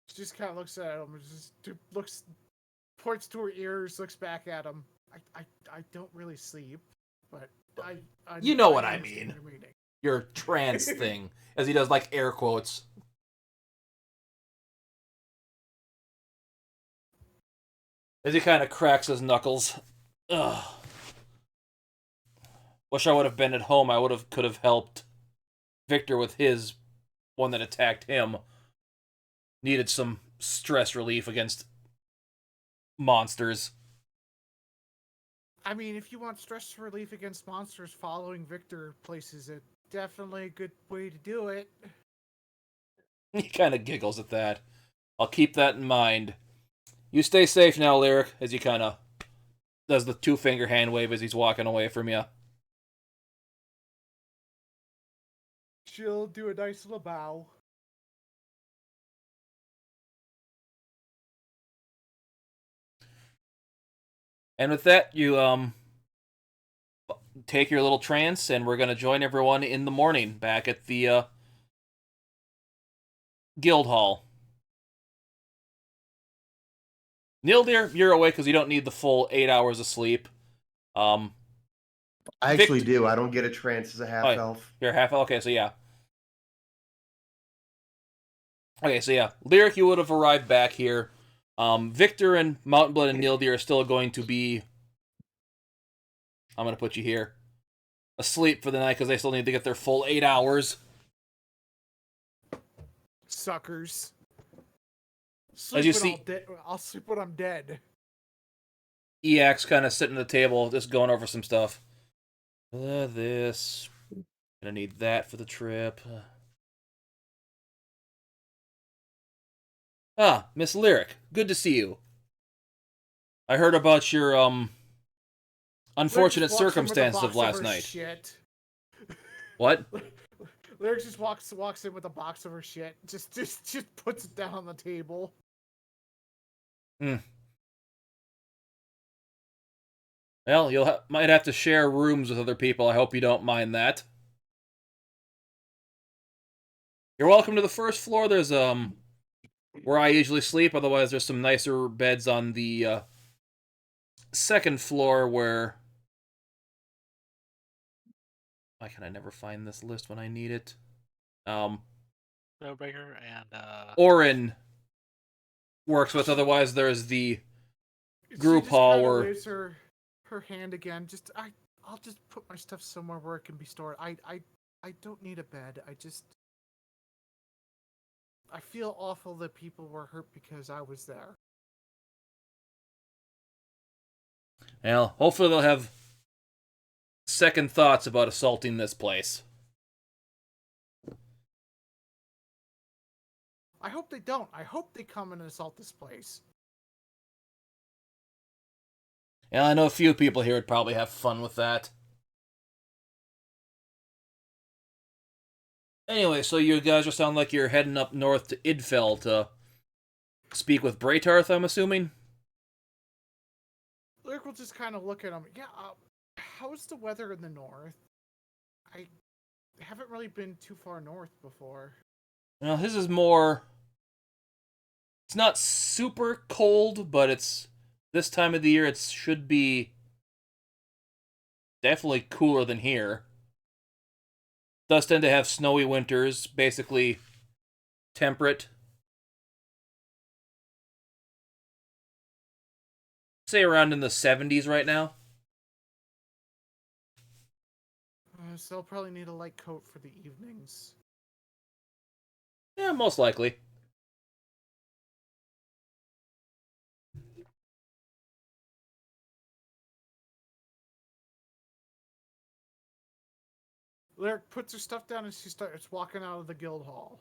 She just kind of looks at him, points to her ears, looks back at him. I don't really sleep, but I You know what I understand mean. your meaning. Your trance thing, as he does like air quotes. As he kind of cracks his knuckles. Ugh. Wish I would have been at home. Could have helped Victor with his one that attacked him. Needed some stress relief against monsters. I mean, if you want stress relief against monsters, following Victor places it definitely a good way to do it. He kind of giggles at that. I'll keep that in mind. You stay safe now, Lyric, as he kind of does the 2-finger hand wave as he's walking away from you. She'll do a nice little bow. And with that, you take your little trance, and we're gonna join everyone in the morning back at the guild hall. Neil, dear, you're awake because you don't need the full 8 hours of sleep. I actually Victor- do. I don't get a trance as a half elf. You're half. Okay, so yeah. Okay, so yeah, Lyric, you would have arrived back here. Victor and Mountain Blood and Neil Deer are still going to be. I'm gonna put you here, asleep for the night because they still need to get their full 8 hours. Suckers. As you Sleep when see- I'll sleep when I'm dead. EX kind of sitting at the table, just going over some stuff. This. Gonna need that for the trip. Ah, Miss Lyric, good to see you. I heard about your unfortunate Lyric just walks in with a circumstances of box last her night. Shit. What? Lyric just walks in with a box of her shit. Just puts it down on the table. Well, you might have to share rooms with other people. I hope you don't mind that. You're welcome to the first floor. There's where I usually sleep. Otherwise, there's some nicer beds on the second floor where. Why can I never find this list when I need it? Snowbreaker and Orin works with. Otherwise, there's the group she hall just where. waves her hand again. I'll just put my stuff somewhere where it can be stored. I don't need a bed. I feel awful that people were hurt because I was there. Well, hopefully they'll have second thoughts about assaulting this place. I hope they don't. I hope they come and assault this place. Yeah, I know a few people here would probably have fun with that. Anyway, so you guys just sound like you're heading up north to Idfell to speak with Braytarth, I'm assuming? Lyric will just kind of look at him. Yeah, how's the weather in the north? I haven't really been too far north before. Well, his is more... It's not super cold, but it's... This time of the year, it should be definitely cooler than here. Does tend to have snowy winters, basically temperate. Say around in the 70s right now. So I'll probably need a light coat for the evenings. Yeah, most likely. Lyric puts her stuff down and she starts walking out of the guild hall.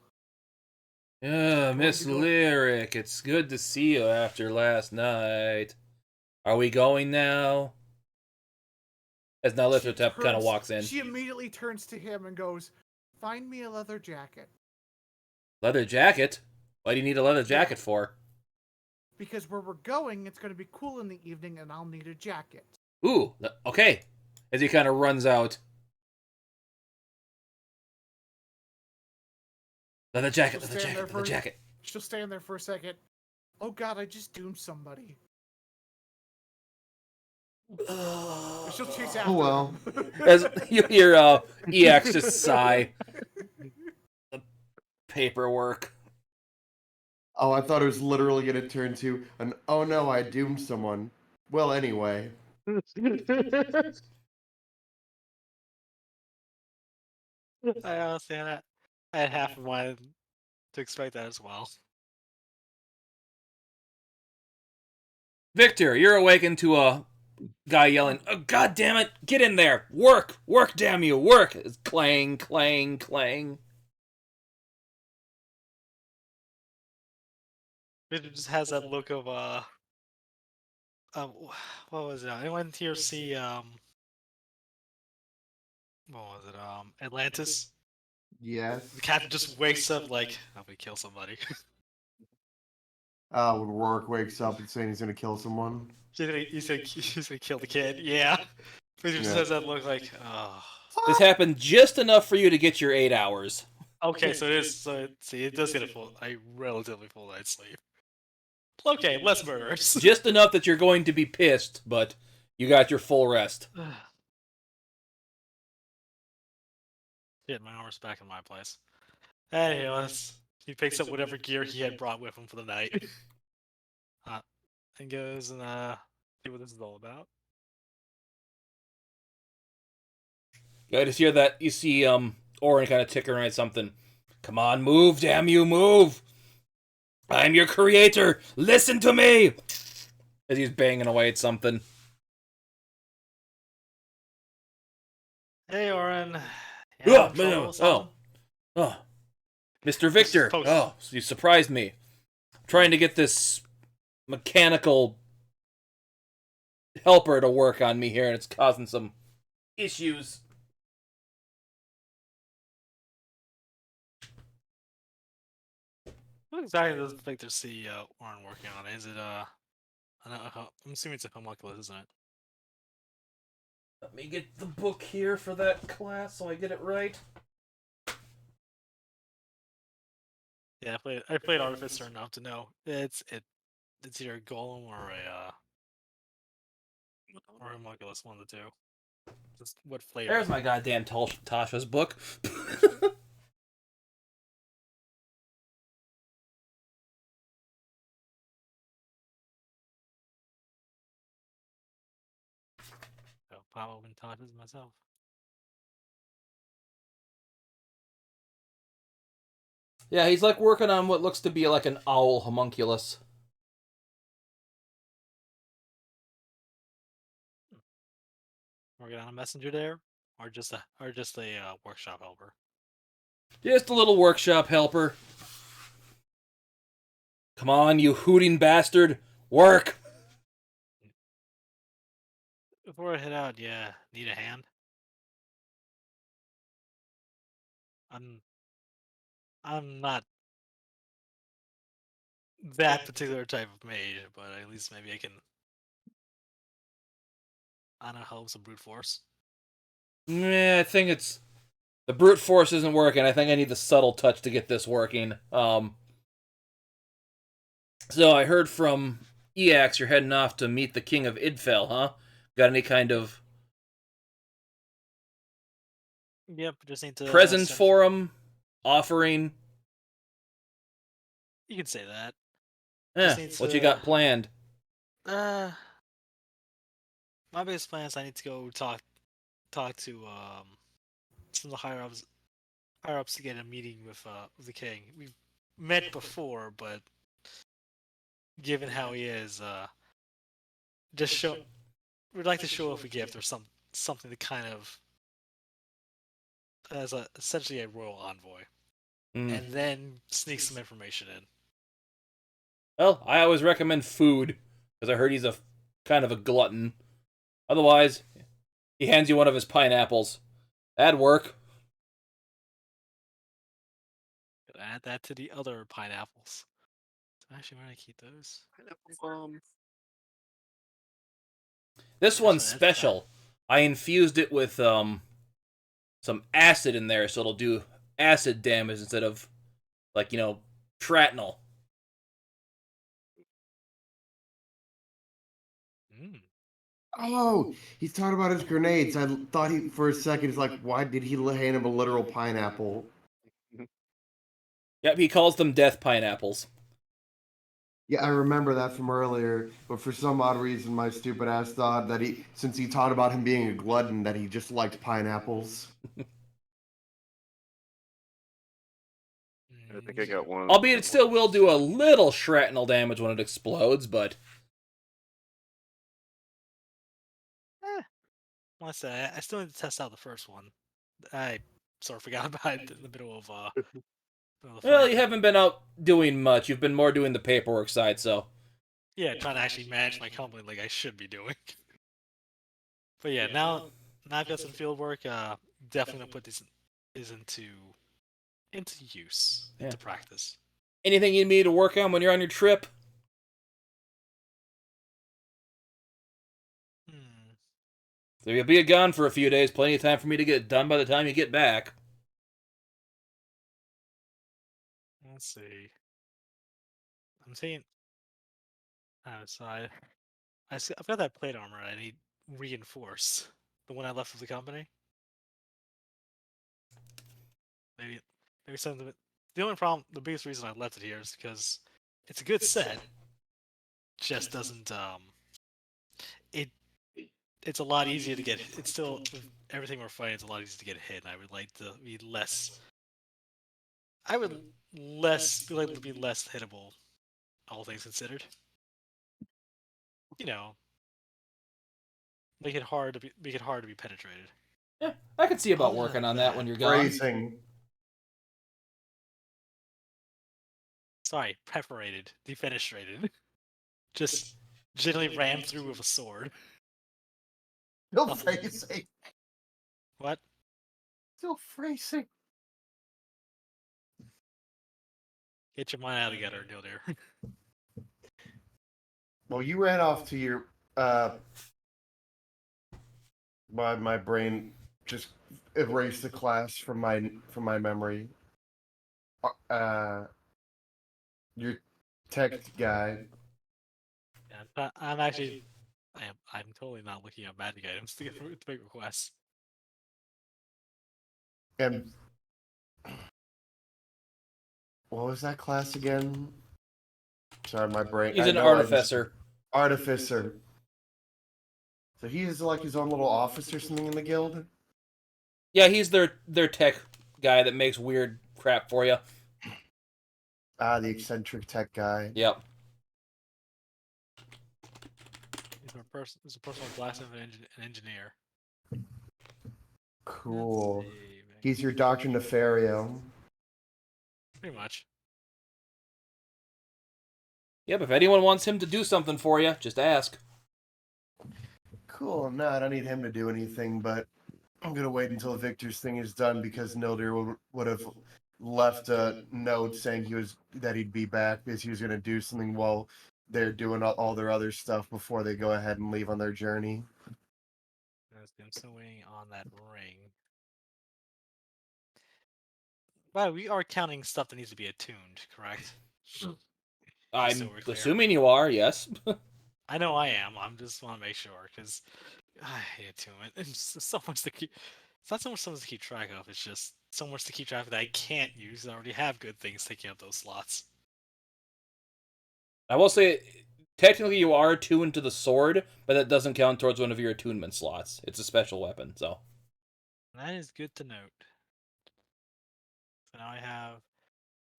Yeah, Miss Lyric, it's good to see you after last night. Are we going now? As Nalitotep kind of walks in. She immediately turns to him and goes, "Find me a leather jacket." Leather jacket? Why do you need a leather jacket for? Because where we're going, it's going to be cool in the evening and I'll need a jacket. Ooh, okay. As he kind of runs out. Leather jacket, leather jacket, leather jacket. She'll stand there for a second. Oh god, I just doomed somebody. She'll chase after well. him. As you hear EX just sigh. The paperwork. Oh, I thought it was literally going to turn to an, oh no, I doomed someone. Well, anyway. I honestly had half of mine to expect that as well. Victor, you're awakened to a guy yelling, "Oh, God damn it, get in there! Work! Work, damn you, work!" It's clang, clang, clang. It just has that look of what was it? Anyone here see what was it? Atlantis? Yes. The captain just wakes up like, I'm gonna kill somebody. When Rourke wakes up and saying he's gonna kill someone. He's gonna kill the kid. Yeah. But he just Yeah. has that look like, oh. This happened just enough for you to get your 8 hours. Okay, so it is. So see, it does get a relatively full night's sleep. Okay, less murders. Just enough that you're going to be pissed, but you got your full rest. Shit, my armor's back in my place. Anyways, he picks up whatever gear he had brought with him for the night. And goes and see what this is all about. I just hear that you see Orin kind of tickering at something. Come on, move, damn you, move! I'm your creator! Listen to me! As he's banging away at something. Hey, Oren. Oh. Mr. Victor. Oh, you surprised me. I'm trying to get this mechanical helper to work on me here, and it's causing some issues. What exactly does Victor see Oren working on? Is it I'm assuming it's a homunculus, isn't it? Let me get the book here for that class so I get it right. Yeah, I played Artificer enough to know it's either a golem or a homunculus, one of the two. Just what flavor? There's my goddamn Tasha's book. So pop open Tasha's myself. Yeah, he's like working on what looks to be like an owl homunculus. Working on a messenger there, or just a workshop helper. Just a little workshop helper. Come on, you hooting bastard. Work! Before I head out, yeah, need a hand? I'm not that particular type of mage, but at least maybe I can, I don't know, help some brute force. I think it's... The brute force isn't working. I think I need the subtle touch to get this working. So I heard from Eax you're heading off to meet the king of Idfell, huh? Got any kind of Yep, just need to present for him? Offering? You can say that. What you got planned? My biggest plan is I need to go talk to some of the higher ups to get a meeting with the king. We've met before, but given how he is, we'd like to show off a gift or something to kind of as essentially a royal envoy, and then sneak some information in. Well, I always recommend food, because I heard he's a kind of a glutton. Otherwise, he hands you one of his pineapples. That'd work. Could add that to the other pineapples. Actually, where do I keep those? This one's special. I infused it with some acid in there, so it'll do acid damage instead of, like, shrapnel. Oh, he's talking about his grenades. I thought he, for a second, he's like, why did he hand him a literal pineapple? Yep, he calls them death pineapples. Yeah, I remember that from earlier, but for some odd reason, my stupid ass thought that since he taught about him being a glutton, that he just liked pineapples. I think I got one. Albeit it still will do a little shrapnel damage when it explodes, but... Like I said, I still need to test out the first one. I sort of forgot about it in the middle of Well, you haven't been out doing much. You've been more doing the paperwork side, so... Yeah, trying to actually manage my company like I should be doing. But yeah, now I've got some field work. Definitely gonna put these into use, into practice. Anything you need me to work on when you're on your trip? So you'll be gone for a few days, plenty of time for me to get it done by the time you get back. Let's see. I'm seeing. So I've got that plate armor. I need reinforce. The one I left with the company. Maybe some of it. The only problem, the biggest reason I left it here is because it's a good set. Just doesn't it it's a lot easier to get. It's still with everything we're fighting. It's a lot easier to get hit. And I would like to be less. I would be like to be less hittable, all things considered. You know, make it hard to be penetrated. Yeah, I could see about Other working than on that when you're gone. Phrasing. Sorry, perforated, defenestrated. Just generally rammed through with a sword. Still Nothing. phrasing. What? Still phrasing. Get your mind out together, Neil dear. Well, you ran off to your my brain just erased the class from my memory. Your tech guy. Yeah, I'm totally not looking at magic items to make requests. And what was that class again? Sorry, my brain. He's I an know artificer. Artificer. So he is like his own little office or something in the guild? Yeah, he's their tech guy that makes weird crap for you. Ah, the eccentric tech guy. Yep. He's a personal blacksmith and an engineer. Cool. Let's see, He's your Dr. Nefario. pretty much. Yep, if anyone wants him to do something for you, just ask. Cool. No, I don't need him to do anything, but I'm gonna wait until Victor's thing is done because Nildir would have left a note saying that he'd be back because he was gonna do something while they're doing all their other stuff before they go ahead and leave on their journey. I'm still waiting on that ring. But we are counting stuff that needs to be attuned, correct? I'm so we're clear. assuming you are, yes. I know I am. I'm just want to make sure because I hate attunement. It's just so much to keep. It's not so much something to keep track of. It's just so much to keep track of that I can't use. I already have good things taking up those slots. I will say, technically you are attuned to the sword, but that doesn't count towards one of your attunement slots. It's a special weapon, so. That is good to note. So now I have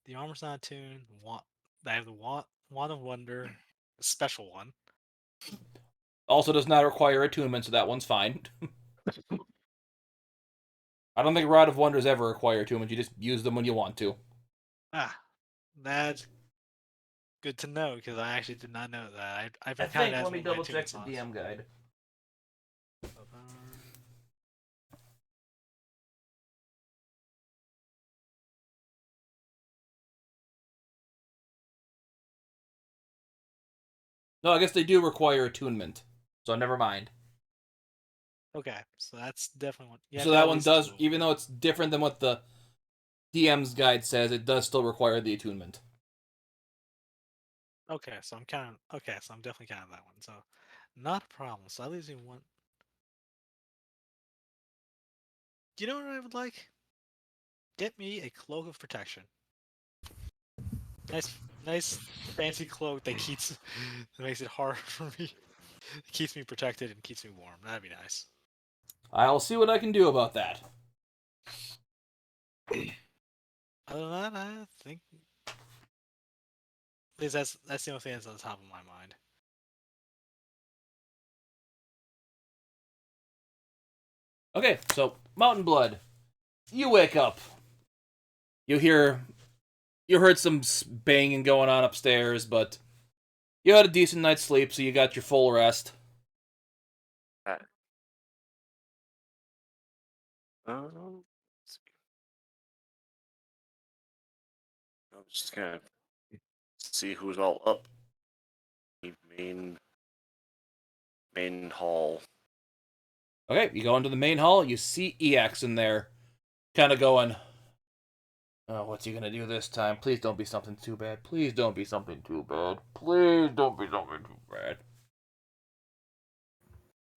the armor's not attuned. I have the wand of wonder, the special one. Also does not require attunement, so that one's fine. I don't think Rod of Wonders ever require attunement. You just use them when you want to. Ah, that's good to know because I actually did not know that. I've been counting that as one of my attunement slots. guide. No, I guess they do require attunement, so never mind. Okay, so that's definitely one. Yeah, So that one does, even though it's different than what the DM's guide says, it does still require the attunement. Okay, so I'm counting. Okay, so I'm definitely counting that one. So, not a problem. So that leaves me one. Do you know what I would like? Get me a cloak of protection. Nice, fancy cloak that that makes it hard for me. It keeps me protected and keeps me warm. That'd be nice. I'll see what I can do about that. Other than that, I think at least that's the only thing that's on the top of my mind. Okay, so Mountain Blood. You wake up. You heard some banging going on upstairs, but you had a decent night's sleep, so you got your full rest. I'm just gonna see who's all up. Main hall. Okay, you go into the main hall. You see EX in there, kind of going, "Oh, what's he gonna do this time? Please don't be something too bad. Please don't be something too bad. Please don't be something too bad."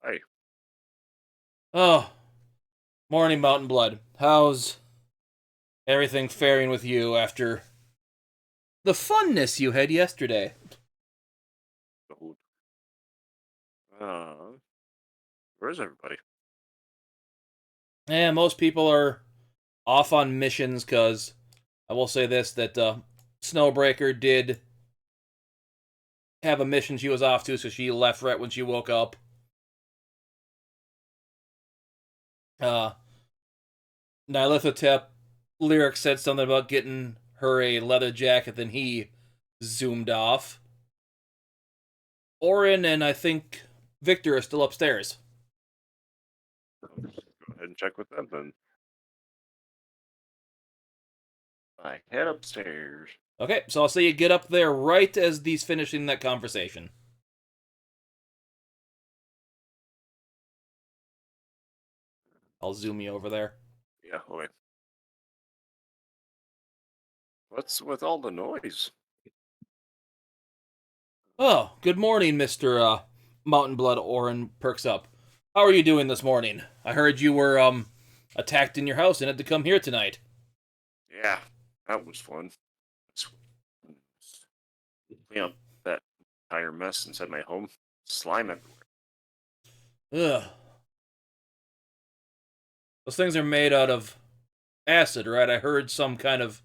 Hey, Oh, morning, Mountain Blood. How's everything faring with you after the funness you had yesterday? gold. Where's everybody? Yeah, most people are off on missions because I will say this, that Snowbreaker did have a mission she was off to, so she left right when she woke up. Nihilithotep Lyric said something about getting her a leather jacket, then he zoomed off. Orin and I think Victor are still upstairs. Go ahead and check with them then. I head upstairs. Okay, so I'll say you get up there right as he's finishing that conversation. I'll zoom you over there. Yeah, okay. What's with all the noise? Oh, good morning, Mr. Mountain Blood. Orin perks up. How are you doing this morning? I heard you were, attacked in your house and had to come here tonight. Yeah, that was fun. Clean up that entire mess inside my home. Slime everywhere. Ugh. Those things are made out of acid, right? I heard some kind of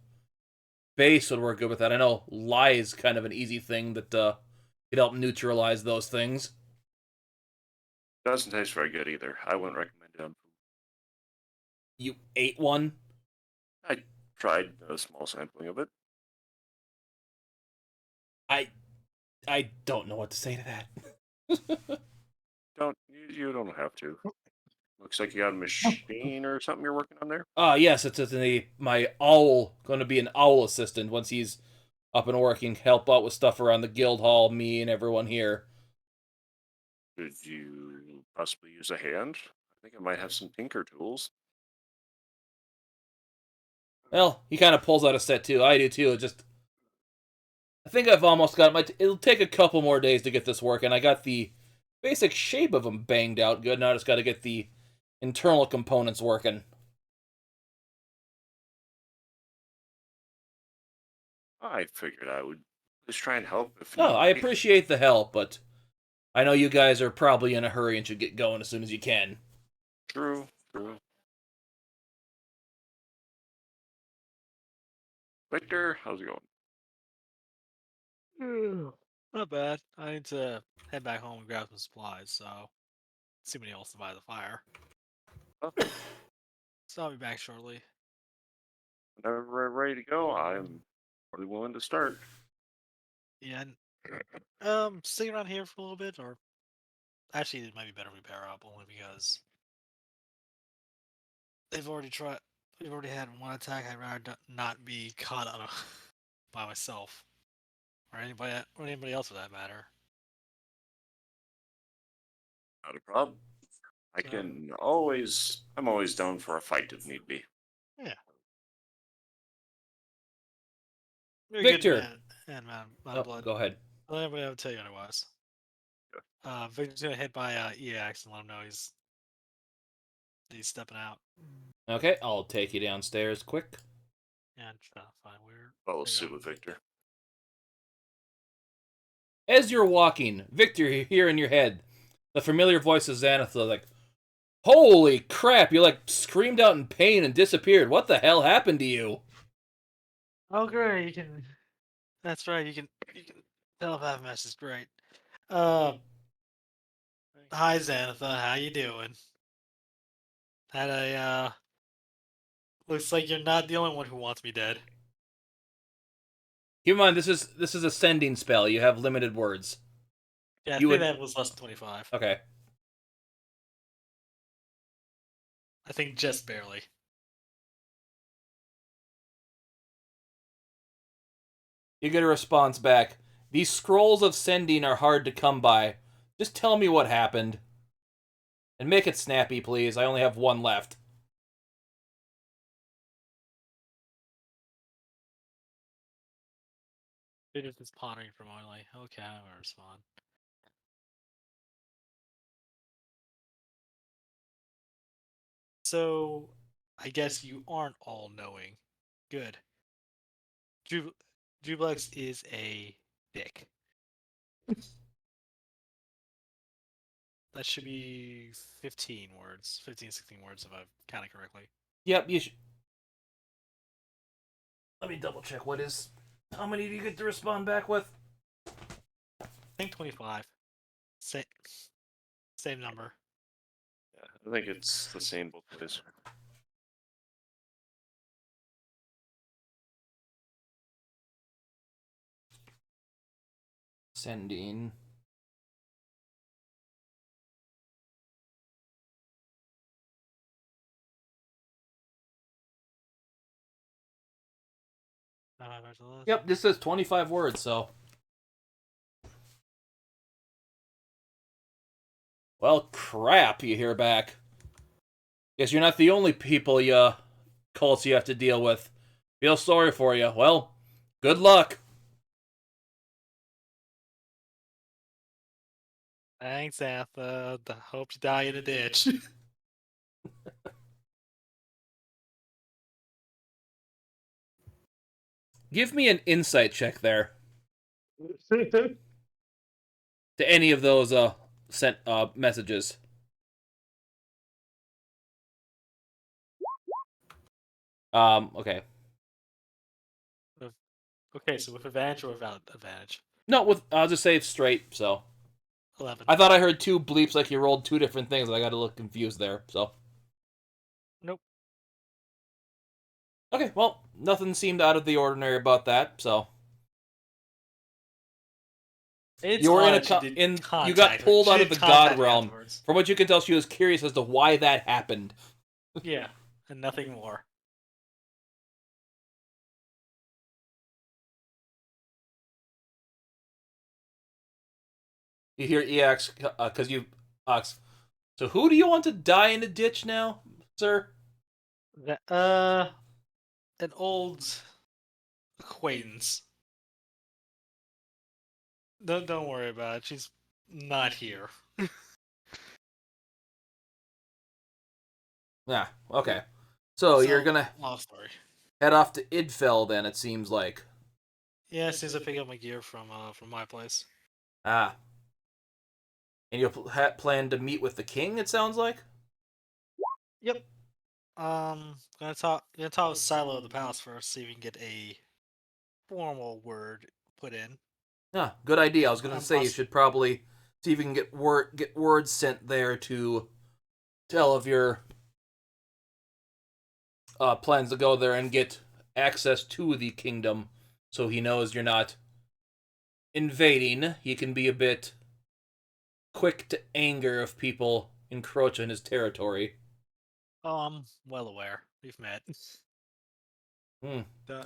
base would work good with that. I know lye is kind of an easy thing that could help neutralize those things. Doesn't taste very good either. I wouldn't recommend it on food. You ate one? I tried a small sampling of it. I don't know what to say to that. You don't have to. Looks like you got a machine or something you're working on there. Yes, it's my owl, going to be an owl assistant once he's up and working, help out with stuff around the guild hall, me and everyone here. Could you possibly use a hand? I think I might have some tinker tools. Well, he kind of pulls out a set too. I do too. I think I've almost got it'll take a couple more days to get this working. I got the basic shape of them banged out good. Now I just got to get the internal components working. I figured I would just try and help if No, need I be. appreciate the help, but I know you guys are probably in a hurry and should get going as soon as you can. True, true. Victor, how's it going? Not bad. I need to head back home and grab some supplies, so see what else to buy the fire. Oh, So I'll be back shortly. whenever we're ready to go, I'm really willing to start. Yeah, stay around here for a little bit, or actually it might be better we pair up only because they've already tried. We've already had one attack. I'd rather not be caught on a, by myself or anybody else for that matter. Not a problem. So, I'm always down for a fight if need be. yeah. You're a Victor! good man, Oh, blood. go ahead. I'll anybody ever tell you otherwise. Victor's gonna hit by EX and let him know he's stepping out. Okay, I'll take you downstairs quick. Yeah, I'm trying to find where. Follow there you suit go. with Victor. As you're walking, Victor, you hear in your head the familiar voice of Xanath, like, "Holy crap, you like screamed out in pain and disappeared. What the hell happened to you?" Oh, great! You can. That's right. You can telepath message. Great. Uh, Hi Xanatha, how you doing? Had a Looks like you're not the only one who wants me dead. Keep in mind, this is a sending spell. You have limited words. Yeah, I You think would- that was less than 25. Okay. I think just barely. You get a response back. These scrolls of sending are hard to come by. Just tell me what happened. And make it snappy, please. I only have one left. Peter is pondering for a moment, like, okay, I'm gonna respond. So, I guess you aren't all knowing. Good. Jubilex is a dick. That should be 15 words. 15, 16 words if I've counted correctly. Yep, you should. Let me double check. What is. How many do you get to respond back with? I think 25. Same number. Yeah, I think it's the same both ways. Sending. Yep, this says 25 words, so. Well, crap, you hear back. Guess you're not the only people cults you have to deal with. Feel sorry for you. Well, good luck. Thanks, Atha. Hope you die in a ditch. Give me an insight check there. To any of those sent messages. Okay. Okay, so with advantage or without advantage? No, I'll just say it's straight, so. 11. I thought I heard two bleeps like you rolled two different things, and I got a little confused there, so. Nope. Okay, well, nothing seemed out of the ordinary about that, so. It's You were odd that you got pulled out of the god realm. Afterwards. From what you can tell, she was curious as to why that happened. Yeah, and nothing more. You hear EX, because you ask, so who do you want to die in a ditch now, sir? An old acquaintance. Don't worry about it. She's not here. Yeah, okay. So you're gonna Long story. head off to Idfell then, it seems like. Yeah, as soon as I pick up my gear from my place. Ah. And you'll plan to meet with the king, it sounds like? Yep. Gonna talk with Silo of the Palace first, see if we can get a formal word put in. Yeah, good idea. I was gonna say you should probably see if you can get words sent there to tell of your plans to go there and get access to the kingdom, so he knows you're not invading. He can be a bit quick to anger if people encroach on his territory. Oh, I'm well aware. We've met. Hmm. I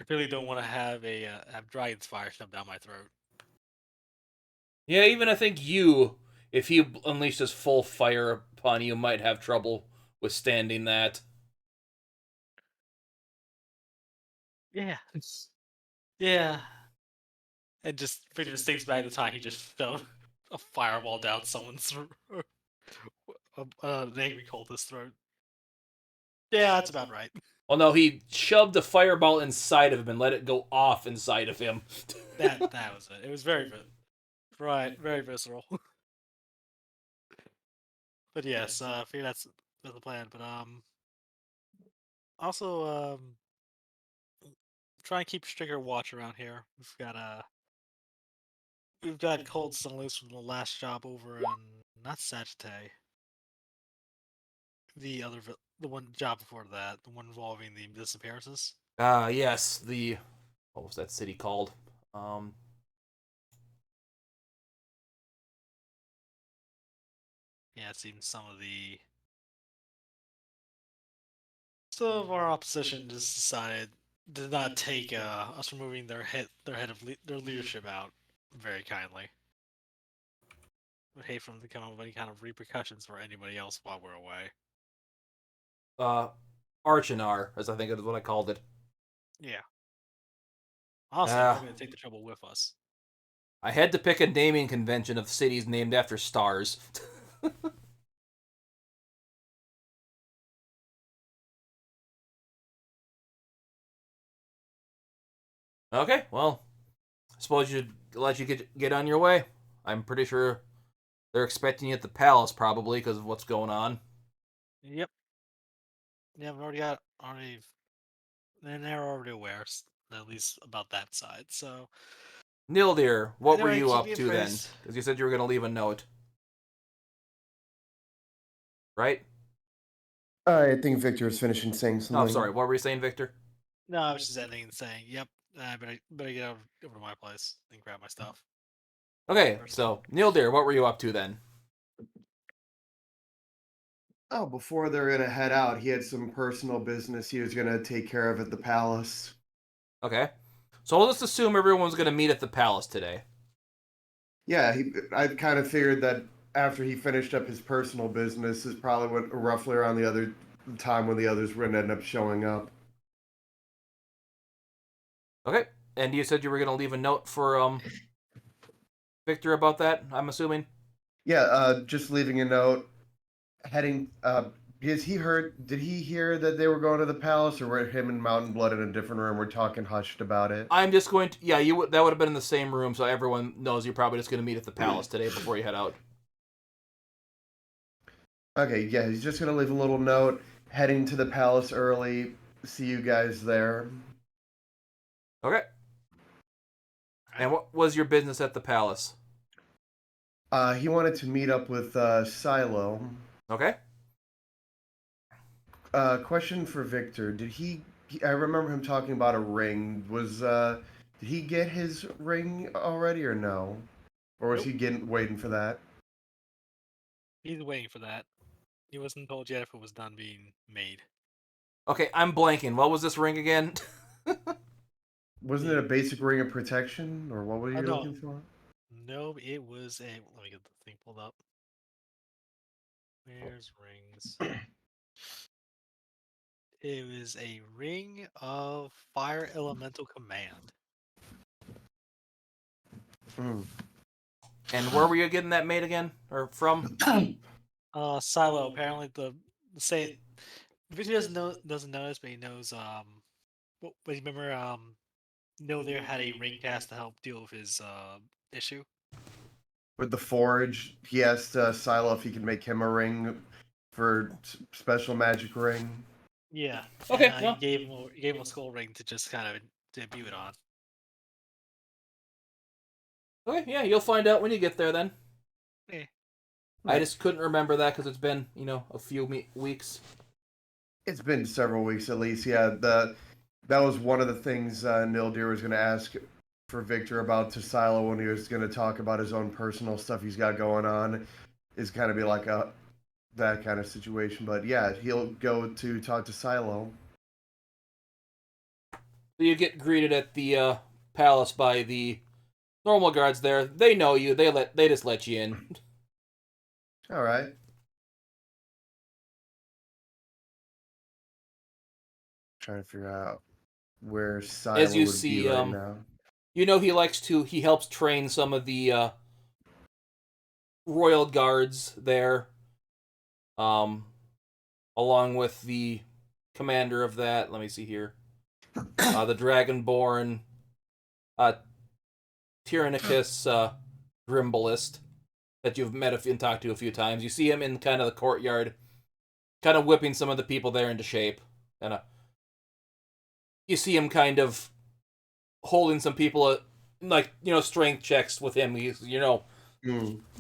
really don't want to have have dragon's fire shoved down my throat. Yeah, even I think if he unleashed his full fire upon you, might have trouble withstanding that. Yeah. Yeah. And just pretty just thinks back to the time he just fell a fireball down someone's throat. An angry cultist's throat. Yeah, that's about right. Oh no, he shoved a fireball inside of him and let it go off inside of him. That was it. It was very visceral. But yes, I figure that's the plan. But also try and keep stricter watch around here. We've got cults on loose from the last job over in not Sagittae. The one job before that, the one involving the disappearances. Yes, what was that city called? Yeah, it seems some of our opposition just decided did not take us removing their head of their leadership out very kindly. Would hate for them to come up with any kind of repercussions for anybody else while we're away. Archinar, as I think is what I called it. Yeah. Honestly, Ah. we're going to take the trouble with us. I had to pick a naming convention of cities named after stars. Okay, well, I suppose you'd let you get on your way. I'm pretty sure they're expecting you at the palace, probably, because of what's going on. Yep. Yeah, we've already, and they're already aware, at least about that side. So, Nildir, what were anyway, you keep up me to then? appraised. Because you said you were going to leave a note. Right? I think Victor is finishing saying something. Oh, sorry. What were you saying, Victor? No, I was just ending and saying, yep, I better get over to my place and grab my stuff. Okay, First. so, Nildir, what were you up to then? Oh, before they're gonna head out, he had some personal business he was gonna take care of at the palace. Okay. So we'll just assume everyone's going to meet at the palace today. Yeah, I kind of figured that after he finished up his personal business is probably what roughly around the other time when the others were gonna end up showing up. Okay. And you said you were going to leave a note for Victor about that, I'm assuming? Yeah, just leaving a note, heading. Because did he hear that they were going to the palace, or were him and Mountain Blood in a different room? We're talking hushed about it. I'm just going to... Yeah, that would have been in the same room, so everyone knows you're probably just going to meet at the palace today before you head out. Okay, yeah, he's just gonna leave a little note, heading to the palace early. See you guys there. Okay. And what was your business at the palace? He wanted to meet up with Silo. Okay. Question for Victor: I remember him talking about a ring. Did he get his ring already, or no? Or was Nope. he waiting for that? He's waiting for that. He wasn't told yet if it was done being made. Okay, I'm blanking. What was this ring again? Wasn't it a basic ring of protection, or what were you no. looking for? No, it was a. Let me get the thing pulled up. Where's rings? It was a ring of fire elemental command. Mm. And where were you getting that made again? Or from? Silo. Apparently, the say. Victor doesn't know this, but he knows. But you remember No, there had a ring cast to help deal with his issue. With the forge, he asked Silo if he could make him a ring for special magic ring. Yeah. Okay, And, well. he gave him a skull ring to just kind of debut it on. Okay, yeah, you'll find out when you get there then. Eh. I just couldn't remember that because it's been, a few weeks. It's been several weeks at least. Yeah, that was one of the things Nildir was going to ask for Victor about to Silo when he was going to talk about his own personal stuff he's got going on. Is kind of be like that kind of situation. But yeah, he'll go to talk to Silo. So you get greeted at the palace by the normal guards there. They know you. They just let you in. All right. Trying to figure out where Silo As you would see, be right now. he helps train some of the royal guards there, along with the commander of that. Let me see here, the Dragonborn, Tyrannicus Grimbalist, that you've met and talked to a few times. You see him in kind of the courtyard, kind of whipping some of the people there into shape. And you see him kind of holding some people, strength checks with him. He's,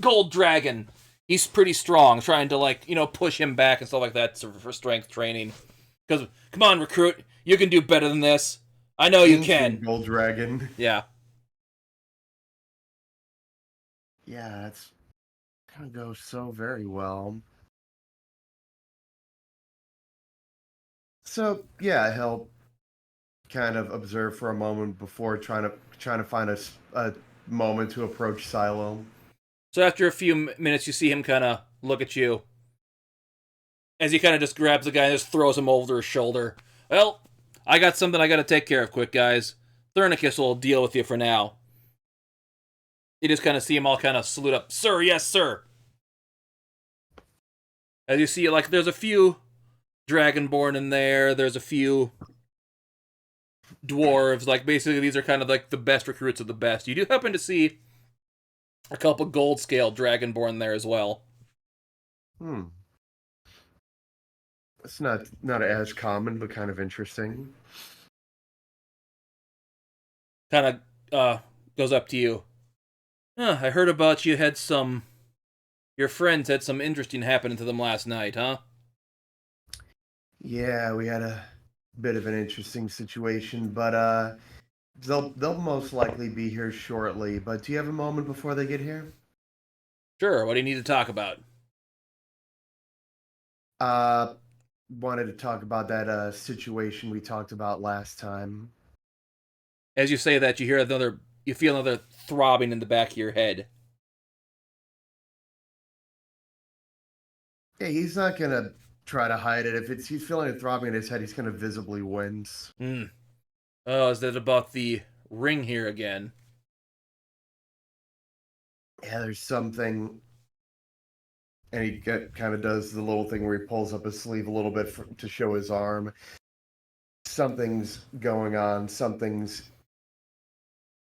Gold Dragon. He's pretty strong, trying to, push him back and stuff like that for strength training. Because, come on, recruit, you can do better than this. I know you can. Gold Dragon. Yeah. Yeah, that's kind of goes so very well. So yeah, he'll kind of observe for a moment before trying to find a moment to approach Silo. So after a few minutes, you see him kind of look at you as he kind of just grabs the guy and just throws him over his shoulder. Well, I got something I got to take care of quick, guys. Thurnicus will deal with you for now. You just kind of see him all kind of salute up. Sir, yes, sir. As you see, like, there's a few Dragonborn in there. There's a few dwarves. Like, basically, these are kind of like the best recruits of the best. You do happen to see a couple gold scale Dragonborn there as well. It's not as common, but kind of interesting. Kind of goes up to you. I heard about you had some... Your friends had some interesting happening to them last night, huh? Yeah, we had a bit of an interesting situation, but they'll most likely be here shortly. But do you have a moment before they get here? Sure, what do you need to talk about? Wanted to talk about that situation we talked about last time. As you say that, you feel another throbbing in the back of your head. Yeah, he's not gonna try to hide it. If he's feeling it throbbing in his head, he's gonna visibly wince. Oh, is that about the ring here again? Yeah, there's something. And he kind of does the little thing where he pulls up his sleeve a little bit to show his arm. Something's going on. Something's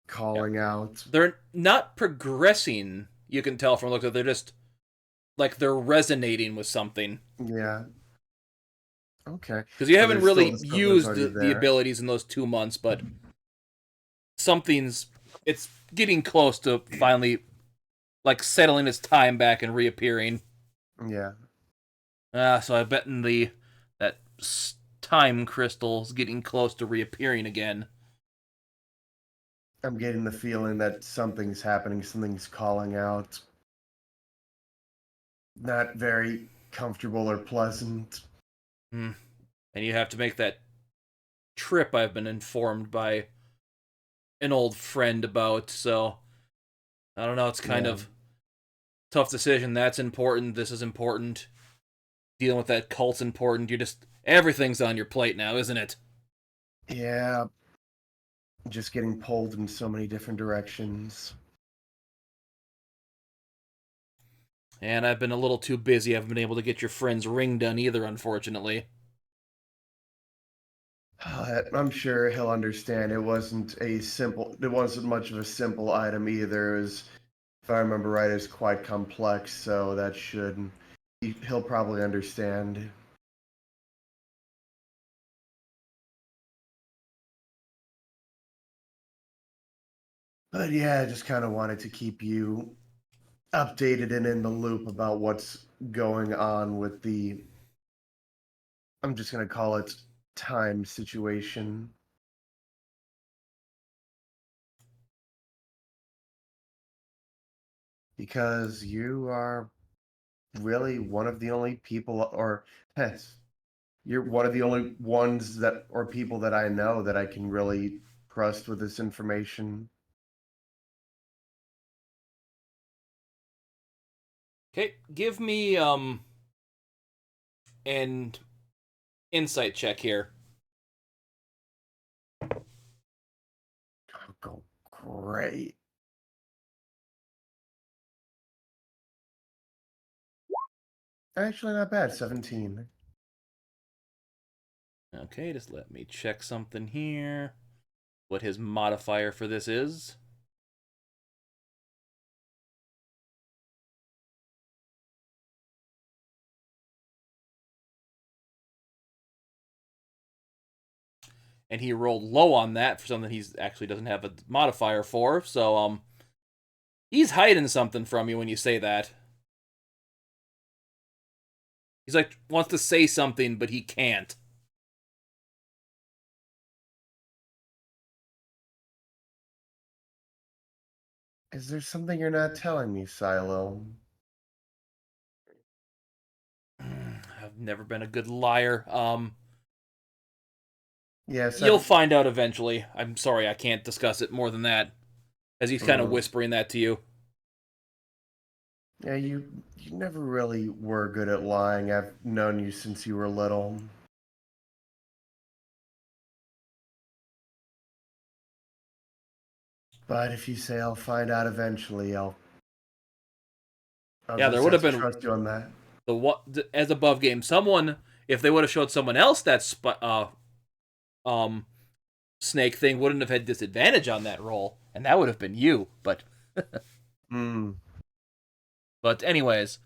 calling out. They're not progressing, you can tell from the look of it. They're just, like, they're resonating with something. Yeah. Okay. Because you So haven't there's really still the used already the there. abilities in those 2 months, but it's getting close to finally, like, settling its time back and reappearing. Yeah. So I bet that time crystal's getting close to reappearing again. I'm getting the feeling that something's happening. Something's calling out. Not very comfortable or pleasant. And you have to make that trip, I've been informed by an old friend about, so I don't know, it's kind of tough decision. That's important, this is important. Dealing with that cult's important. Everything's on your plate now, isn't it? Yeah. Just getting pulled in so many different directions. And I've been a little too busy. I haven't been able to get your friend's ring done either, unfortunately. I'm sure he'll understand. It wasn't much of a simple item either. It was, if I remember right, it's quite complex, so he'll probably understand. But yeah, I just kind of wanted to keep you updated and in the loop about what's going on with I'm just going to call it time situation. Because you are really one of the only people, or yes, you're one of the only ones or people that I know that I can really trust with this information. Okay, give me an insight check here. Go great. Actually, not bad. 17. Okay, just let me check something here. What his modifier for this is. And he rolled low on that for something he's actually doesn't have a modifier for, so he's hiding something from you when you say that. He's like wants to say something, but he can't. Is there something you're not telling me, Silo? I've never been a good liar. Yes, You'll find out eventually. I'm sorry, I can't discuss it more than that. As he's kind of whispering that to you. Yeah, you never really were good at lying. I've known you since you were little. But if you say I'll find out eventually, I'll Yeah, there just would have have to been trust you on that. as above game. Someone, if they would have showed someone else that snake thing, wouldn't have had disadvantage on that roll, and that would have been you. But Hmm. anyways,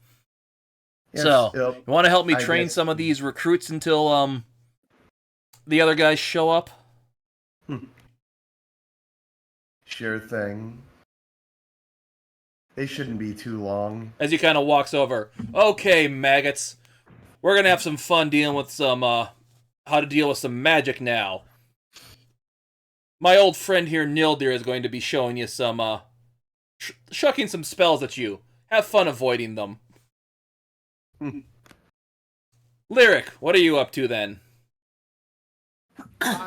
Yes, so you want to help me I train guess. some of these recruits until the other guys show up? Sure thing. They shouldn't be too long. As he kind of walks over, okay, maggots, we're gonna have some fun dealing with some how to deal with some magic now. My old friend here, Nildir, is going to be showing you some shucking some spells at you. Have fun avoiding them. Lyric, what are you up to then?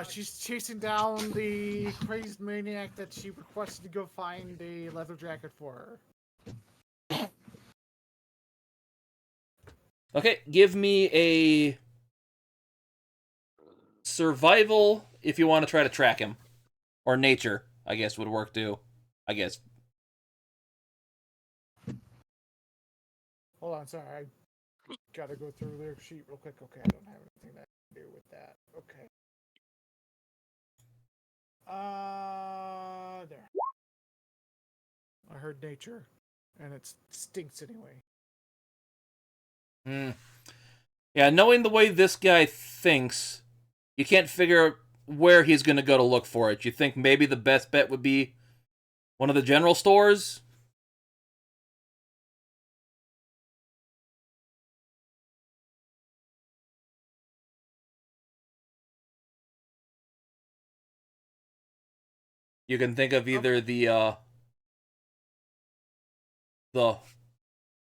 She's chasing down the crazed maniac that she requested to go find a leather jacket for her. Okay, give me a survival if you want to try to track him. Or nature, I guess, would work too. I guess. Hold on, sorry. I gotta go through their sheet real quick. Okay, I don't have anything that I can do with that. Okay. There. I heard nature, and it stinks anyway. Yeah, knowing the way this guy thinks, you can't figure where he's going to go to look for it. You think maybe the best bet would be one of the general stores? You can think of either the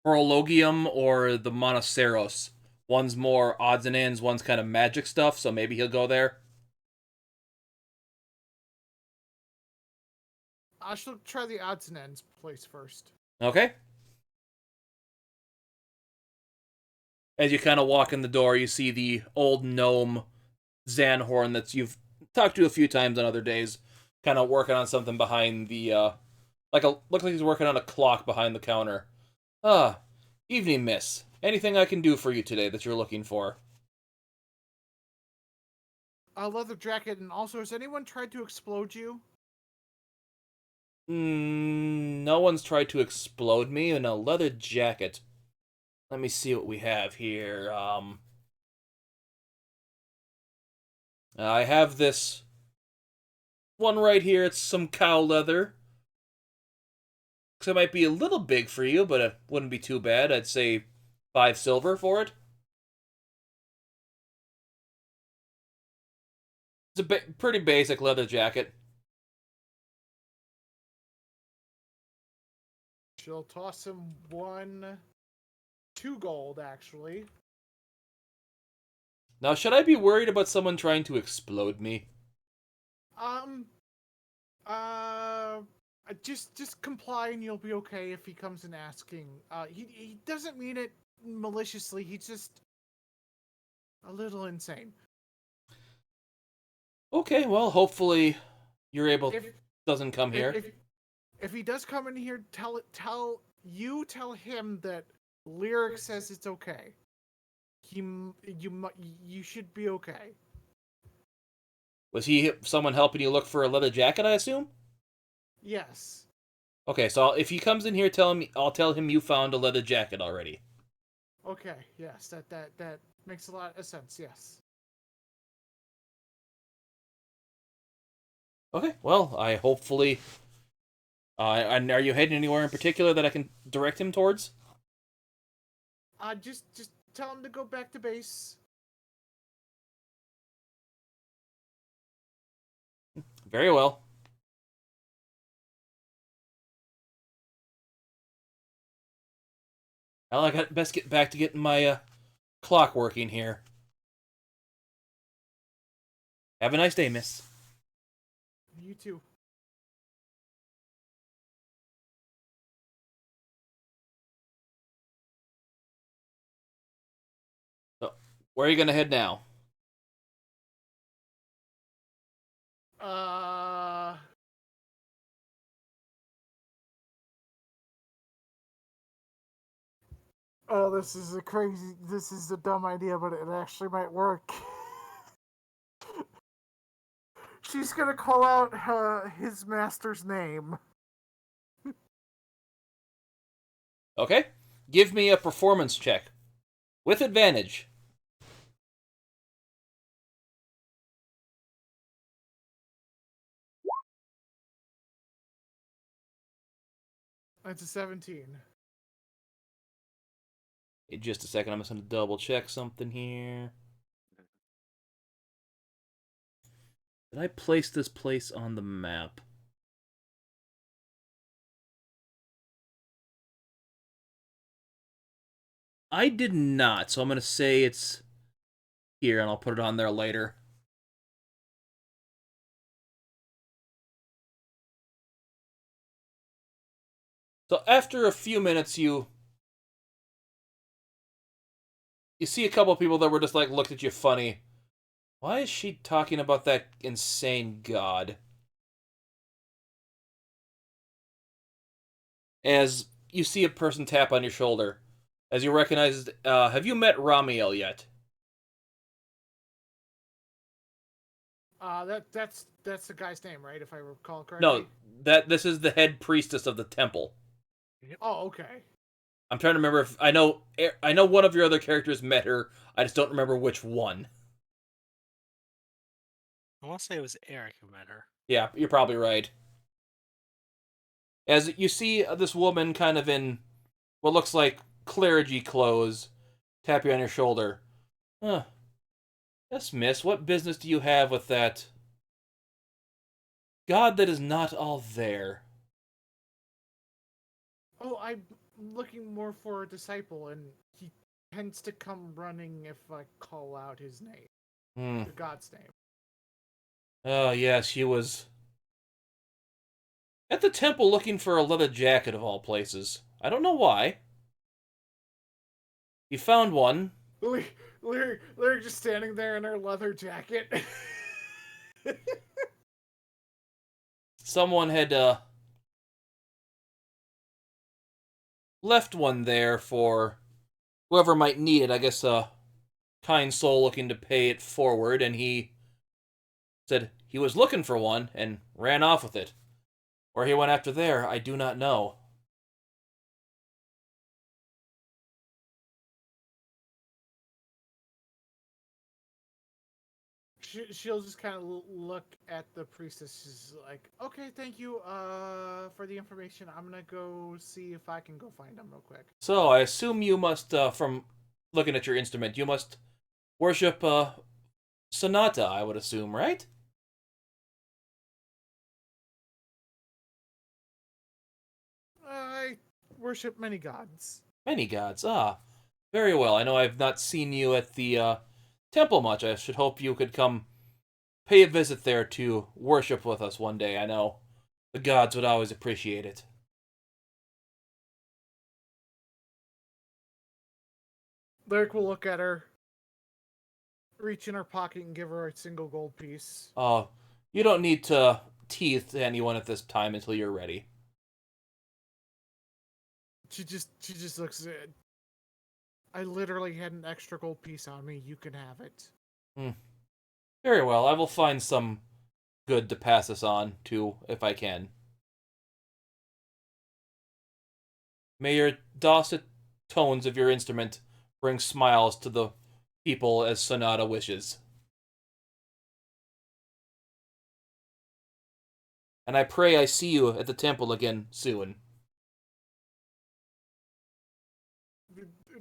Horologium or the Monoceros. One's more odds and ends, one's kind of magic stuff, so maybe he'll go there. I shall try the odds and ends place first. Okay. As you kind of walk in the door, you see the old gnome Zanhorn that you've talked to a few times on other days, kind of working on something behind the looks like he's working on a clock behind the counter. Ah, evening, miss. Anything I can do for you today that you're looking for? A leather jacket, and also, has anyone tried to explode you? No one's tried to explode me in a leather jacket. Let me see what we have here. I have this one right here. It's some cow leather. So it might be a little big for you, but it wouldn't be too bad. I'd say 5 silver for it. It's a pretty basic leather jacket. She'll toss him 2 gold, actually. Now, should I be worried about someone trying to explode me? Just comply and you'll be okay if he comes in asking. He doesn't mean it maliciously. He's just a little insane. Okay, well, hopefully you're able doesn't come here. If he does come in here, tell him that Lyric says it's okay. You should be okay. Was he someone helping you look for a leather jacket, I assume? Yes. Okay, so if he comes in here, I'll tell him you found a leather jacket already. Okay. Yes. That makes a lot of sense. Yes. Okay, well, I hopefully. And are you heading anywhere in particular that I can direct him towards? Just tell him to go back to base. Very well. Well, I got best get back to getting my clock working here. Have a nice day, miss. You too. Where are you gonna head now? Oh, this is a dumb idea, but it actually might work. She's gonna call out his master's name. Okay. Give me a performance check. With advantage. That's a 17. In just a second, I'm just going to double check something here. Did I place this place on the map? I did not, so I'm going to say it's here, and I'll put it on there later. So after a few minutes, you see a couple of people that were just like looked at you funny. Why is she talking about that insane god? As you see a person tap on your shoulder, as you recognize, have you met Ramiel yet? That's the guy's name, right? If I recall correctly. No, this is the head priestess of the temple. Oh, okay. I'm trying to remember if I know one of your other characters met her. I just don't remember which one. I want to say it was Eric who met her. Yeah, you're probably right. As you see this woman kind of in what looks like clergy clothes tap you on your shoulder. Huh. Yes, miss, what business do you have with that god that is not all there? Oh, I'm looking more for a disciple, and he tends to come running if I call out his name. The god's name. Oh, yes, she was at the temple looking for a leather jacket of all places. I don't know why. You found one. Lyric just standing there in her leather jacket. Someone had left one there for whoever might need it. I guess a kind soul looking to pay it forward, and he said he was looking for one and ran off with it. Where he went after there, I do not know. She'll just kind of look at the priestess. She's like, "Okay, thank you for the information. I'm gonna go see if I can go find him real quick." So I assume you must, from looking at your instrument, you must worship Sonata, I would assume, right? I worship many gods. Many gods. Ah, very well. I know I've not seen you at the temple much. I should hope you could come pay a visit there to worship with us one day. I know the gods would always appreciate it. Lyric will look at her, reach in her pocket, and give her a single gold piece. Oh, you don't need to teeth anyone at this time until you're ready. She just looks at it. I literally had an extra gold piece on me. You can have it. Very well. I will find some good to pass this on to if I can. May your dulcet tones of your instrument bring smiles to the people as Sonata wishes. And I pray I see you at the temple again soon.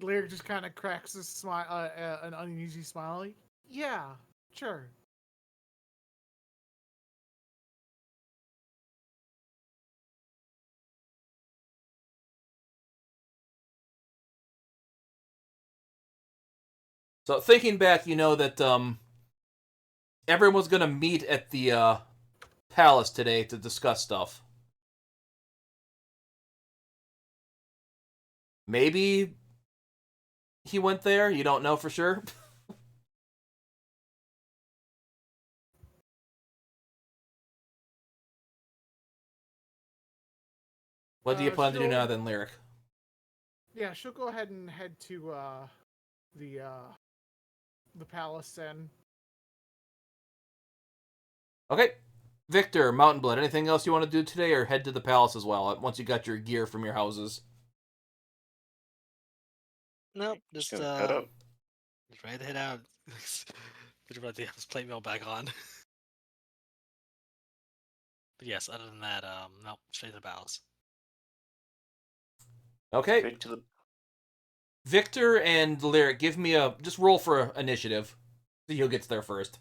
Lyric just kind of cracks a smile, an uneasy smile. Like, yeah, sure. So thinking back, you know that everyone's gonna meet at the palace today to discuss stuff. Maybe he went there. You don't know for sure. What do you plan to do she'll- now then, Lyric? Yeah, she'll go ahead and head to the palace then. Okay. Victor, Mountain Blood, anything else you want to do today, or head to the palace as well, once you got your gear from your houses? Nope, just gonna head up. just ready to head out. Just about to have his plate mail back on. But yes, other than that, nope, straight to the palace. Okay. Straight to the. Victor and Lyric, give me just roll for initiative. See who gets there first.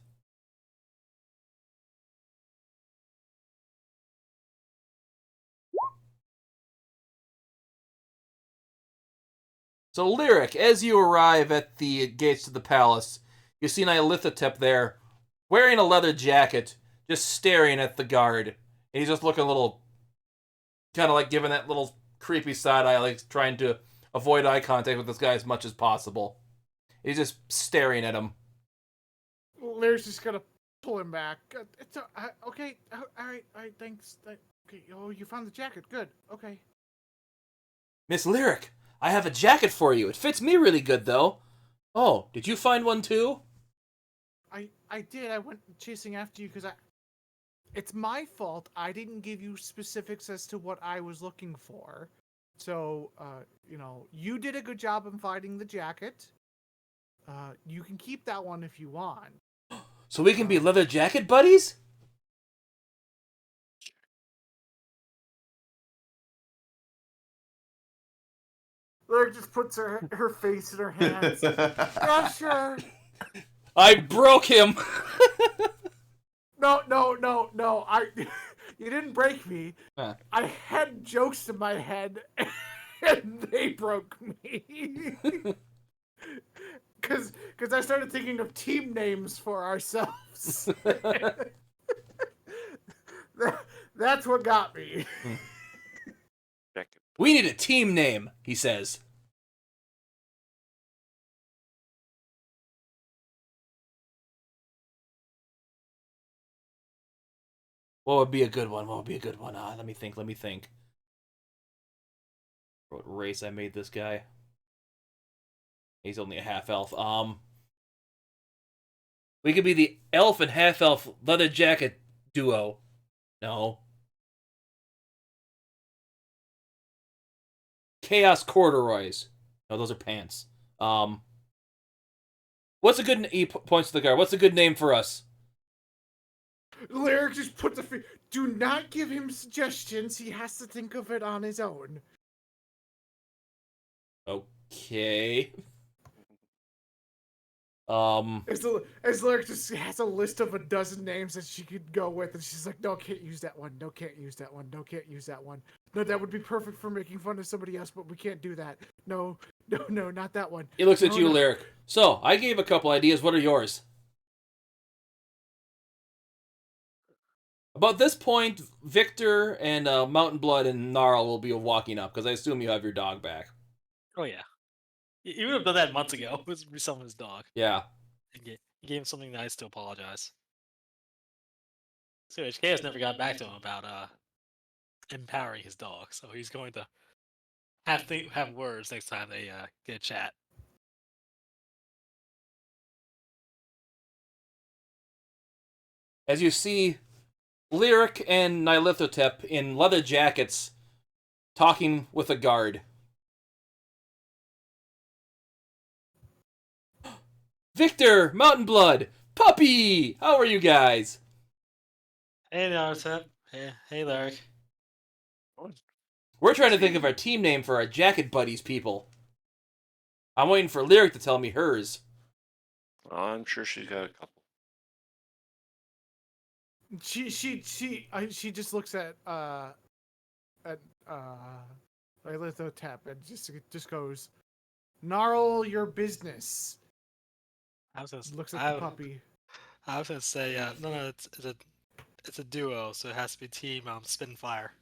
So, Lyric, as you arrive at the gates to the palace, you see Nyarlathotep there, wearing a leather jacket, just staring at the guard. And he's just looking a little, kind of like giving that little creepy side eye, like trying to avoid eye contact with this guy as much as possible. He's just staring at him. Larry's just gonna pull him back. It's okay. All right, thanks. Okay, oh, you found the jacket. Good. Okay. Miss Lyric, I have a jacket for you. It fits me really good, though. Oh, did you find one too? I did. I went chasing after you because it's my fault. I didn't give you specifics as to what I was looking for. So, you did a good job in finding the jacket. You can keep that one if you want. So we can be leather jacket buddies? Larry just puts her face in her hands. Yeah, sure. I broke him. No. You didn't break me. Huh. I had jokes in my head, and they broke me. Because I started thinking of team names for ourselves. That's what got me. We need a team name, he says. What would be a good one? Let me think. What race I made this guy? He's only a half-elf. We could be the elf and half-elf leather jacket duo. No. Chaos corduroys. No, those are pants. What's a good... He points to the guard. What's a good name for us? Lyric just puts do not give him suggestions. He has to think of it on his own. Okay. As Lyric just has a list of a dozen names that she could go with, and she's like, no, can't use that one. No, can't use that one. No, can't use that one. No, that would be perfect for making fun of somebody else, but we can't do that. No, not that one. He looks at No, you, no. Lyric. So, I gave a couple ideas. What are yours? About this point, Victor and Mountain Blood and Gnarl will be walking up, because I assume you have your dog back. Oh yeah, you would have done that months ago. It was reselling his dog. Yeah. You gave him something nice to apologize. So HK has never got back to him about empowering his dog, so he's going to have words next time they get a chat. As you see Lyric and Nyarlathotep in leather jackets talking with a guard. Victor, Mountain Blood, Puppy! How are you guys? Hey, Naruto. Hey, Lyric. We're trying to think of our team name for our jacket buddies, people. I'm waiting for Lyric to tell me hers. I'm sure she's got a couple. She just looks at Lithotep and just goes, gnarl your business. I was gonna, Looks at the puppy. I was gonna say, no, it's a duo, so it has to be team Spitfire.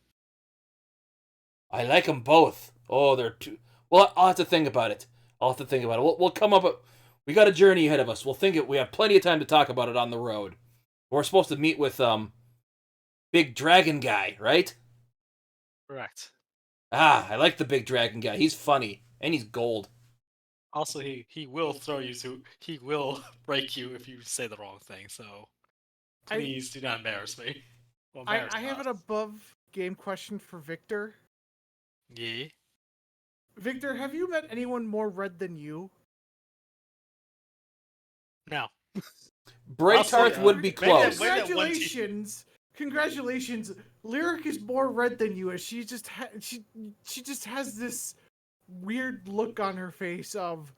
I like them both. Oh, they're too... Well, I'll have to think about it. We'll come up... We got a journey ahead of us. We have plenty of time to talk about it on the road. We're supposed to meet with, big dragon guy, right? Correct. I like the big dragon guy. He's funny, and he's gold. Also, he will throw you to. He will break you if you say the wrong thing. So please do not embarrass me. Well, embarrass I have us. an above game question for Victor. Yeah. Victor, have you met anyone more red than you? No. Braytarth Also, would be maybe that- close. maybe that one team- Congratulations! Lyric is more red than you, as she just she just has this weird look on her face of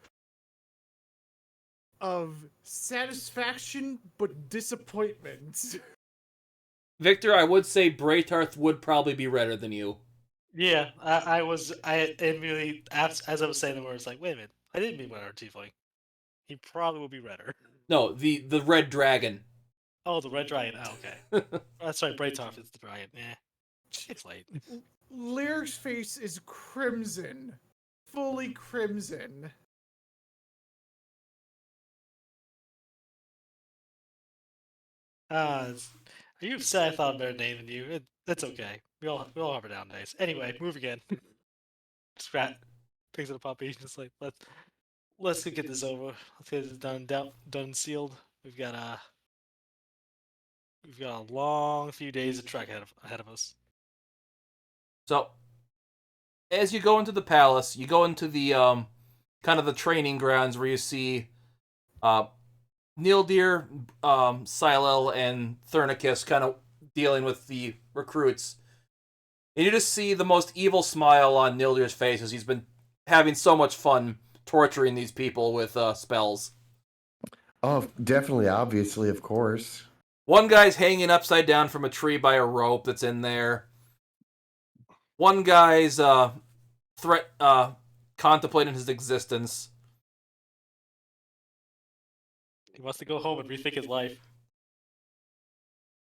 satisfaction but disappointment. Victor, I would say Braytarth would probably be redder than you. Yeah, I immediately, as I was saying the words, like, wait a minute, I didn't mean redder tiefling. He probably will be redder. No, the red dragon. Oh, the red dragon. Oh, okay. That's right, Braytarth is the dragon. It's late. Lyric's face is crimson. Fully crimson. Are you upset I thought of a better name than you? That's okay. We all have our down days. Anyway, move again. Scrat picks up a puppy. Just like let's get this over. Let's get this done and sealed. We've got a long few days of trek ahead of us. So, as you go into the palace, you go into the kind of the training grounds where you see Nildir, Silel, and Thernicus kind of dealing with the recruits. And you just see the most evil smile on Nildir's face as he's been having so much fun torturing these people with spells. Oh, definitely, obviously, of course. One guy's hanging upside down from a tree by a rope that's in there. One guy's contemplating his existence. He wants to go home and rethink his life.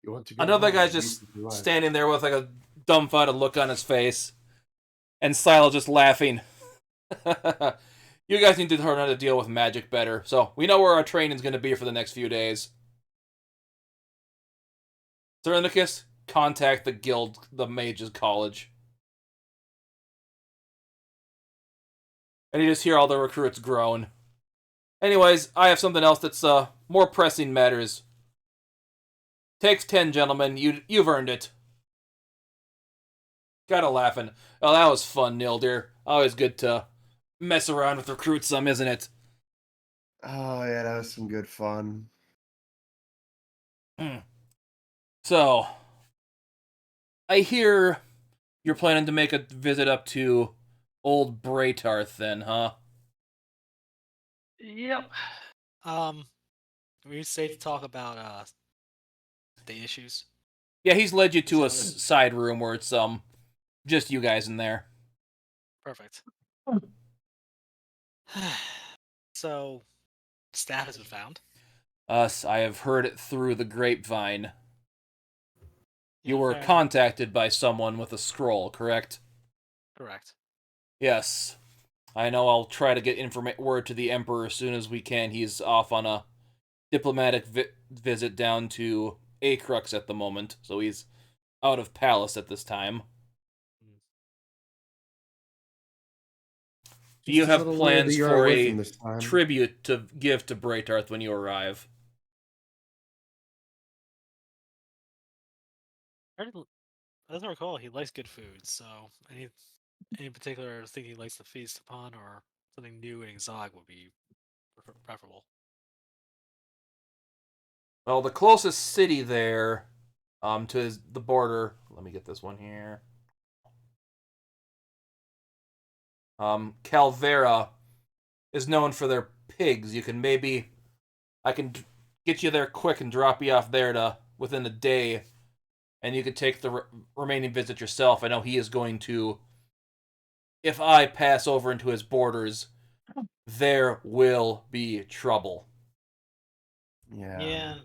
You want to go Another home, guy's you just can do it. standing there with like a dumbfounded look on his face. And Silo just laughing. You guys need to learn how to deal with magic better. So we know where our training's going to be for the next few days. Thernicus, contact the guild, the mages college. And you just hear all the recruits groan. Anyways, I have something else that's more pressing matters. Takes 10, gentlemen. You've earned it. Gotta laughing. Oh, that was fun, Nildir. Always good to mess around with recruits some, isn't it? Oh, yeah, that was some good fun. So, I hear you're planning to make a visit up to old Braytarth then, huh? Yep. We safe to talk about state issues. Yeah, he's led you to a So- side room where it's just you guys in there. Perfect. So, staff has been found. I have heard it through the grapevine. You Yeah, were fair enough. contacted by someone with a scroll, correct? Correct. Yes. I know I'll try to get word to the Emperor as soon as we can. He's off on a diplomatic visit down to Acrux at the moment, so he's out of palace at this time. Do you Just a have little plans worried that you for aren't with a him this time. tribute to give to Braytarth when you arrive? As I recall, he likes good food, so any particular thing he likes to feast upon or something new and exotic would be preferable. Well, the closest city there, to the border. Let me get this one here. Calvera is known for their pigs. I can get you there quick and drop you off there within a day, and you could take the remaining visit yourself. I know he is going to. If I pass over into his borders, there will be trouble. Yeah.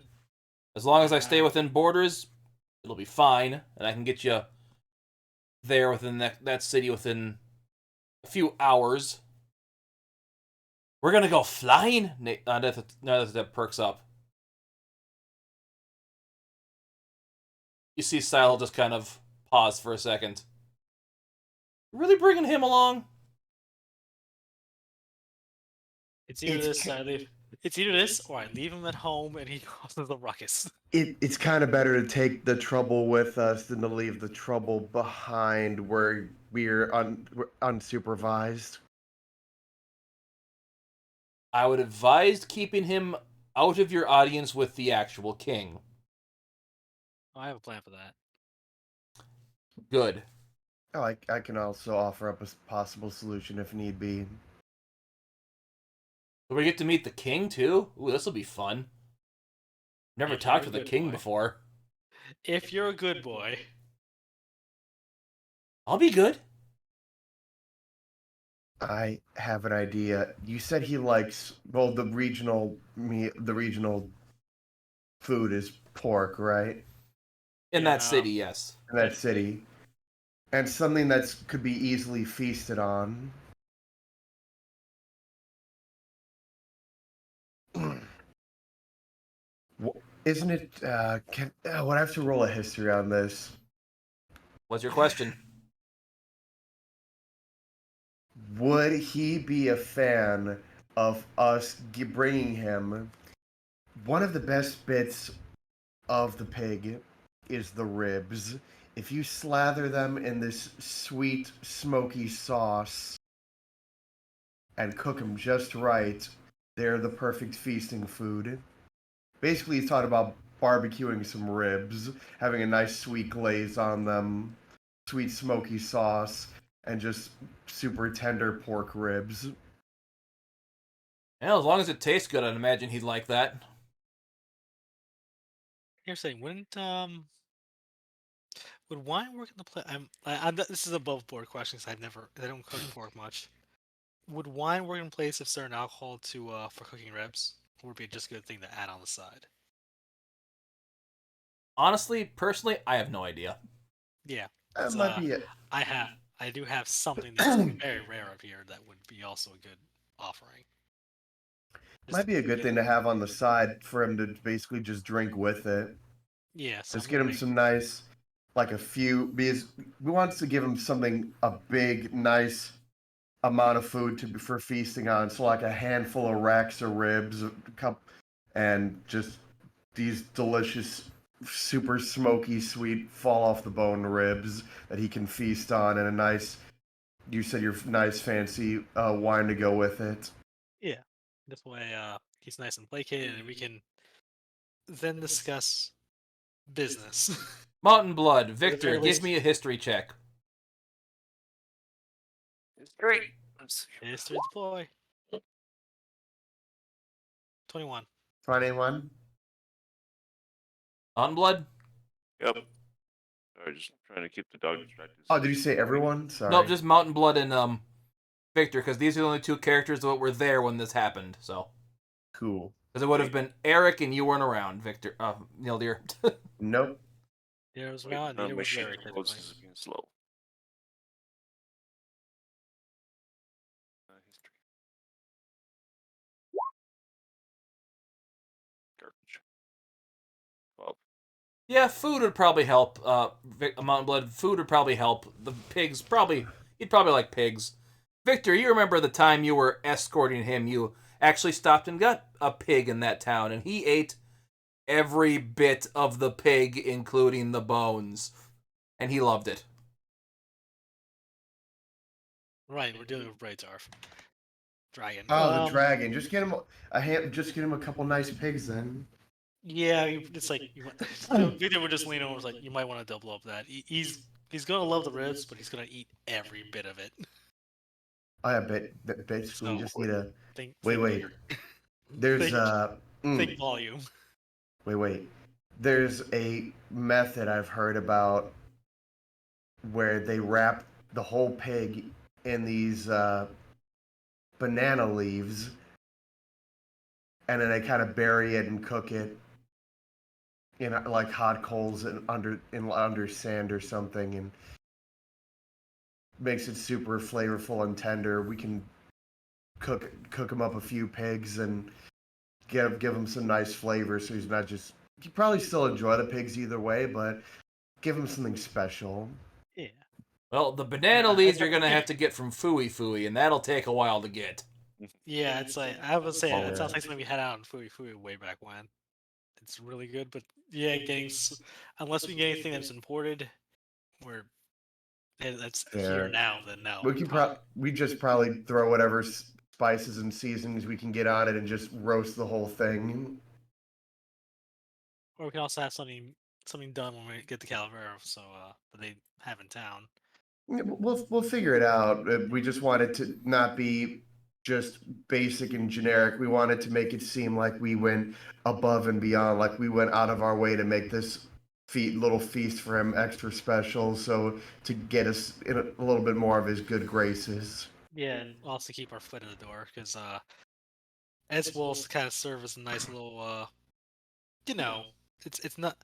As long as I stay within borders, it'll be fine, and I can get you there within that city within a few hours. We're gonna go flying? Now that perks up. You see Silo just kind of pause for a second. Really bringing him along? It's either It's this, ki- I leave. It's either this, or I leave him at home and he causes a ruckus. It's kind of better to take the trouble with us than to leave the trouble behind where we're unsupervised. I would advise keeping him out of your audience with the actual king. Oh, I have a plan for that. Good. Oh, I can also offer up a possible solution if need be. Do we get to meet the king too? Ooh, this will be fun. Never If talked you're with a a good king boy. before. If you're a good boy, I'll be good. I have an idea. You said he likes the regional food is pork, right? In Yeah. that city, yes. In that city. And something that could be easily feasted on. Isn't it? Would I have to roll a history on this? What's your question? Would he be a fan of us bringing him one of the best bits of the pig is the ribs. If you slather them in this sweet, smoky sauce and cook them just right, they're the perfect feasting food. Basically, he's thought about barbecuing some ribs, having a nice sweet glaze on them, sweet smoky sauce, and just super tender pork ribs. Yeah, as long as it tastes good, I'd imagine he'd like that. here's the thing: would wine work in the play? This is above board question because I don't cook pork much. Would wine work in place of certain alcohol for cooking ribs, or would it be just a good thing to add on the side? Honestly, personally, I have no idea. Yeah, That 'cause, might be it. I do have something that's very rare up here that would be also a good offering. Might be a good thing to have on the side for him to basically just drink with it. Yeah, so Just get him some nice, like a few, because we want to give him a big, nice amount of food for feasting on. So like a handful of racks of ribs, a cup, and just these delicious, super smoky, sweet, fall off the bone ribs that he can feast on, and a nice, you said your nice fancy wine to go with it. Yeah, this way he's nice and placated, and we can then discuss business. Mountain Blood, Victor, very give least- me a history check. It's great. Let's see. History deploy. 21. 21. Mountain Blood? Yep. Sorry, just trying to keep the dog distracted. Oh, did you say everyone? Sorry. Nope, just Mountain Blood and Victor, because these are the only two characters that were there when this happened. So, Cool. because it would have been Eric and you weren't around, Victor. Neil dear. Nope. There was Wait, not. my Neither was machine Eric. controls technically. is being slow. History. Garbage. 12. Yeah, food would probably help. Mountain Blood, food would probably help. The pigs probably. He'd probably like pigs. Victor, you remember the time you were escorting him? You actually stopped and got a pig in that town, and he ate every bit of the pig, including the bones, and he loved it. Right, we're dealing with Braidarf. Dragon. Oh, the dragon. Just get him Just get him a couple nice pigs then. Yeah, it's like Victor would just lean over. Was like, you might want to double up that. He's gonna love the ribs, but he's gonna eat every bit of it. Oh yeah, basically you So, just need a Think. wait. Think, There's think volume. wait. There's a method I've heard about where they wrap the whole pig in these banana leaves, and then they kind of bury it and cook it in like hot coals and under sand or something, and makes it super flavorful and tender. We can cook him up a few pigs and give him some nice flavor, so he's not just. You probably still enjoy the pigs either way, but give him something special. Yeah. Well, the banana leaves you're gonna have to get from Fooey Fooey, and that'll take a while to get. Yeah, it's like I would say Oh, it sounds yeah. like something we had out on Fui Fui way back when. It's really good, but yeah, unless we get anything that's imported, or that's here Yeah. now, then no. We can we just probably throw whatever spices and seasonings we can get on it and just roast the whole thing. Or we can also have something done when we get to Calavera, so that they have in town. Yeah, we'll figure it out. We just want it to not be just basic and generic. We wanted to make it seem like we went above and beyond, like we went out of our way to make this little feast for him extra special, so to get us in a little bit more of his good graces. Yeah, and also keep our foot in the door because as will kind of serve as a nice little you know, it's not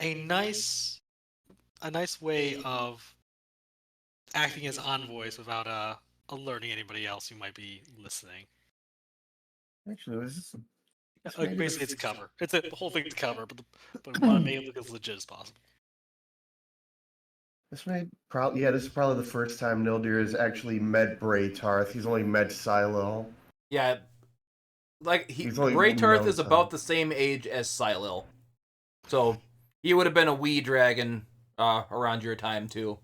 a nice way of acting as envoys without alerting anybody else who might be listening. Actually, was this? Like basically, it's a cover. It's a whole thing to cover, but we want to make it look as legit as possible. This may probably this is probably the first time Nildir has actually met Bray Tarth. He's only met Silo. Yeah, like He's only Braytarth known is some. about the same age as Silil, so he would have been a wee dragon around your time too.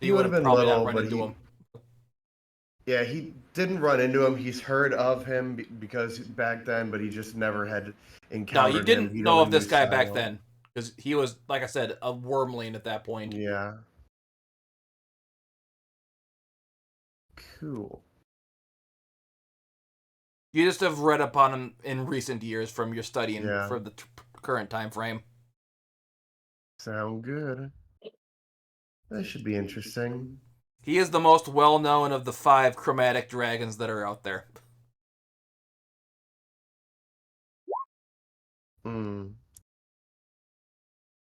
He would have been probably little, not run but into him. yeah, he didn't run into him. He's heard of him because back then, but he just never had No, encountered you him. didn't He'd know only of this knew guy back Silo. then because he was, like I said, a wormling at that point. Yeah. Cool. You just have read upon him in recent years from your studying Yeah. for the current time frame. Sound good. That should be interesting. He is the most well-known of the 5 chromatic dragons that are out there. Hmm.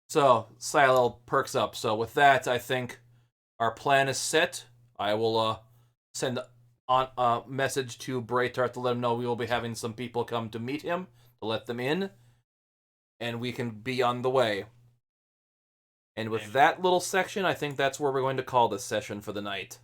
So, Silo perks up. So with that, I think our plan is set. I will send on a message to Braytart to let him know we will be having some people come to meet him, to let them in, and we can be on the way. And with that little section, I think that's where we're going to call this session for the night.